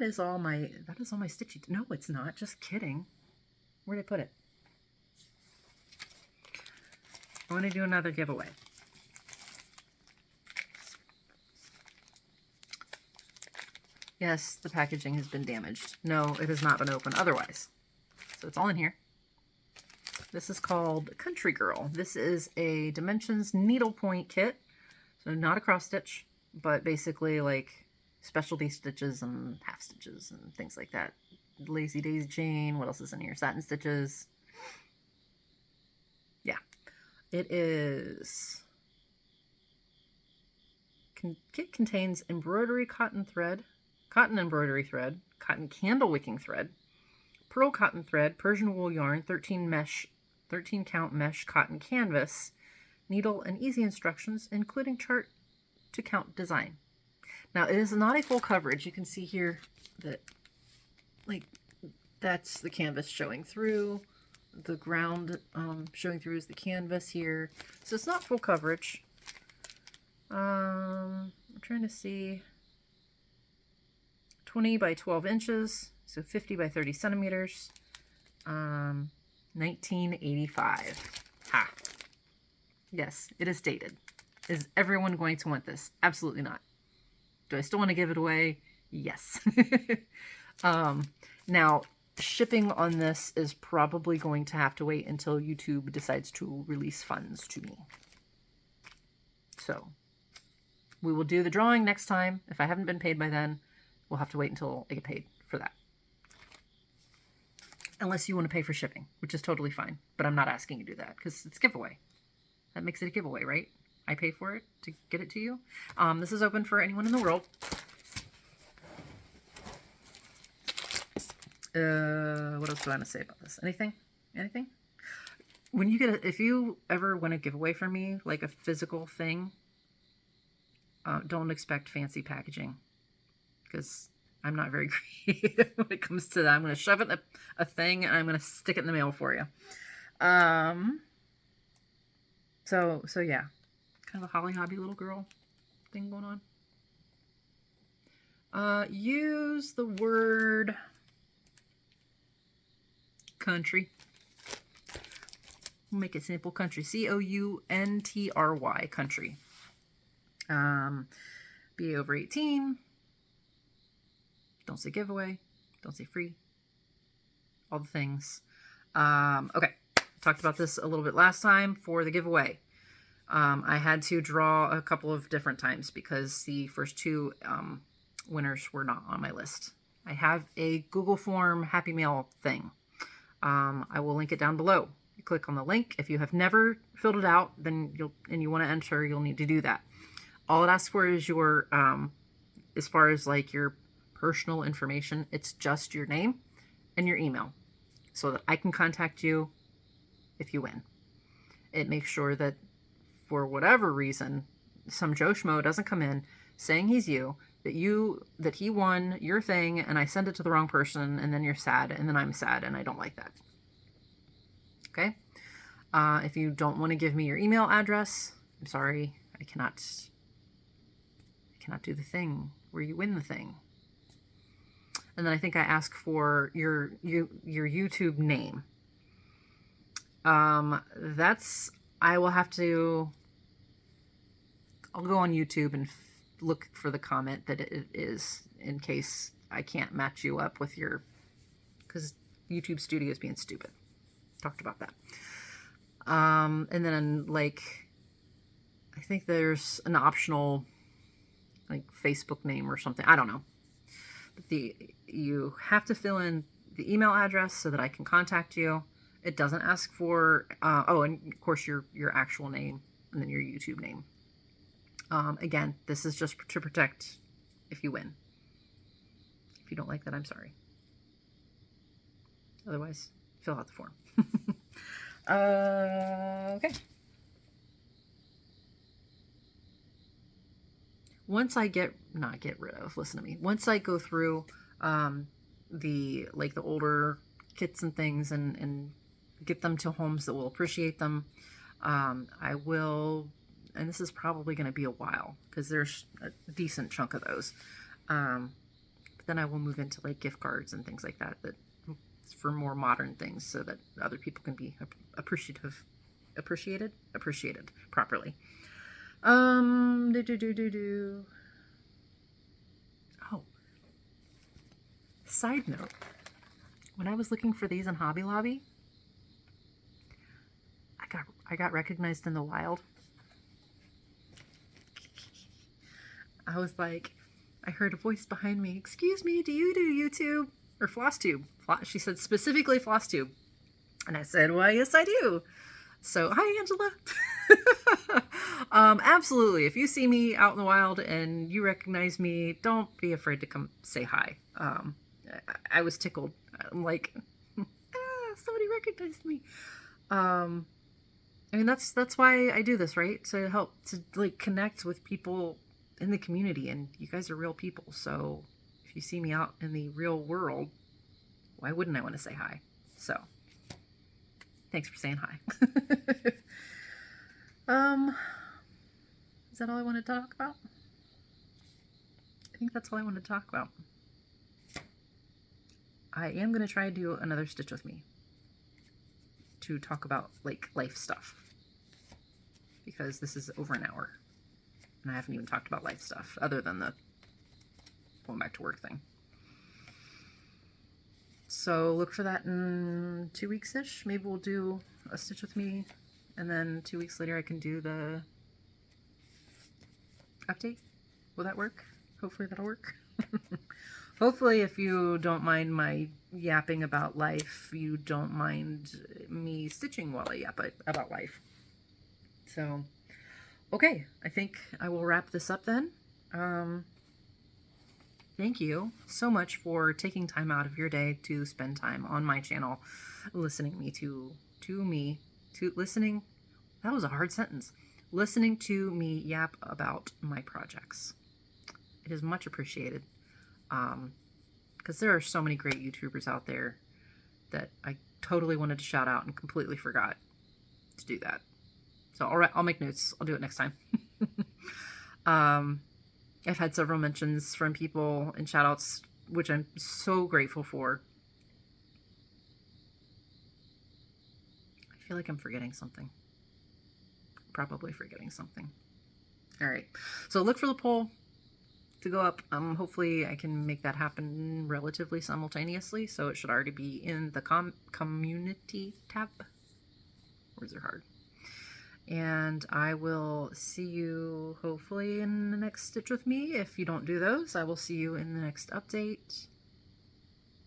is all my Stitchy. No, it's not. Just kidding. Where'd I put it? I want to do another giveaway. Yes, the packaging has been damaged. No, it has not been opened otherwise. So it's all in here. This is called Country Girl. This is a Dimensions needlepoint kit. So not a cross stitch, but basically like specialty stitches and half stitches and things like that. Lazy Daisy chain. What else is in here? Satin stitches. Yeah. It is... Kit contains embroidery cotton embroidery thread, cotton candle wicking thread, pearl cotton thread, Persian wool yarn, 13 count mesh cotton canvas, needle, and easy instructions, including chart to count design. Now, it is not a full coverage. You can see here that, that's the canvas showing through. The ground showing through is the canvas here. So it's not full coverage. I'm trying to see. 20 by 12 inches, so 50 by 30 centimeters. 1985. Ha. Yes, it is dated. Is everyone going to want this? Absolutely not. Do I still want to give it away? Yes. Now, shipping on this is probably going to have to wait until YouTube decides to release funds to me. So, we will do the drawing next time. If I haven't been paid by then, we'll have to wait until I get paid for that. Unless you want to pay for shipping, which is totally fine. But I'm not asking you to do that because it's a giveaway. That makes it a giveaway, right? I pay for it to get it to you. This is open for anyone in the world. What else do I want to say about this? Anything? When you get if you ever want a giveaway from me, like a physical thing, don't expect fancy packaging, because I'm not very creative when it comes to that. I'm going to shove it in a thing and I'm going to stick it in the mail for you. So yeah, kind of a Holly Hobby little girl thing going on. Use the word country. We'll make it simple. Country. COUNTRY. Country. Be over 18. Don't say giveaway. Don't say free. All the things. Okay. Talked about this a little bit last time for the giveaway. I had to draw a couple of different times because the first two winners were not on my list. I have a Google form Happy Mail thing. I will link it down below. You click on the link. If you have never filled it out, then you want to enter, you'll need to do that. All it asks for is your, as far as like your personal information, it's just your name and your email so that I can contact you if you win. It makes sure that for whatever reason, some Joe Schmo doesn't come in saying he's you, that he won your thing and I send it to the wrong person and then you're sad and then I'm sad and I don't like that. Okay? If you don't want to give me your email address, I'm sorry, I cannot do the thing where you win the thing. And then I think I ask for your YouTube name. I'll go on YouTube and look for the comment that it is, in case I can't match you up with because YouTube Studio is being stupid. Talked about that. And then I think there's an optional like Facebook name or something. I don't know. But you have to fill in the email address so that I can contact you. It doesn't ask for, oh, and of course your actual name and then your YouTube name. Again, this is just to protect if you win. If you don't like that, I'm sorry. Otherwise, fill out the form. Okay. Once I listen to me. Once I go through the older kits and things and get them to homes that will appreciate them, I will, and this is probably going to be a while because there's a decent chunk of those. But then I will move into like gift cards and things like that for more modern things so that other people can be appreciated properly. Oh, side note, when I was looking for these in Hobby Lobby, I got recognized in the wild. I was like, I heard a voice behind me. Excuse me, do you do YouTube? Or Flosstube? She said specifically Flosstube. And I said, well, yes, I do. So, hi, Angela. Absolutely. If you see me out in the wild and you recognize me, don't be afraid to come say hi. I was tickled. I'm like, somebody recognized me. I mean, that's why I do this, right? To help to like connect with people in the community, and you guys are real people. So if you see me out in the real world, why wouldn't I want to say hi? So thanks for saying hi. Is that all I want to talk about? I think that's all I want to talk about. I am going to try to do another Stitch with Me to talk about like life stuff, because this is over an hour and I haven't even talked about life stuff other than the going back to work thing. So look for that in 2 weeks-ish. Maybe we'll do a Stitch with Me, and then 2 weeks later I can do the update. Will that work? Hopefully that'll work. Hopefully, if you don't mind my yapping about life, you don't mind me stitching while I yap about life. So, okay, I think I will wrap this up then. Thank you so much for taking time out of your day to spend time on my channel, listening listening. That was a hard sentence. Listening to me yap about my projects. It is much appreciated. Because there are so many great YouTubers out there that I totally wanted to shout out and completely forgot to do that. So I'll make notes. I'll do it next time. I've had several mentions from people and shout outs, which I'm so grateful for. I feel like I'm forgetting something. Probably forgetting something. All right. So look for the poll to go up. Hopefully I can make that happen relatively simultaneously, so it should already be in the community tab. Words are hard. And I will see you hopefully in the next Stitch with Me. If you don't do those, I will see you in the next update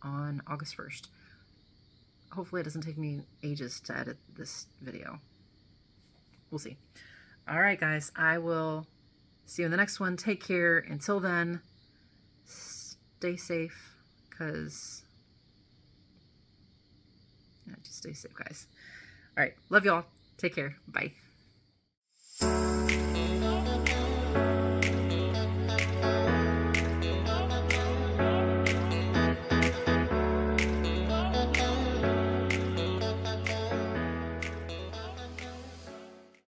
on August 1st. Hopefully it doesn't take me ages to edit this video. We'll see. All right, guys, I will see you in the next one. Take care. Until then, stay safe, because just stay safe, guys. All right. Love y'all. Take care. Bye.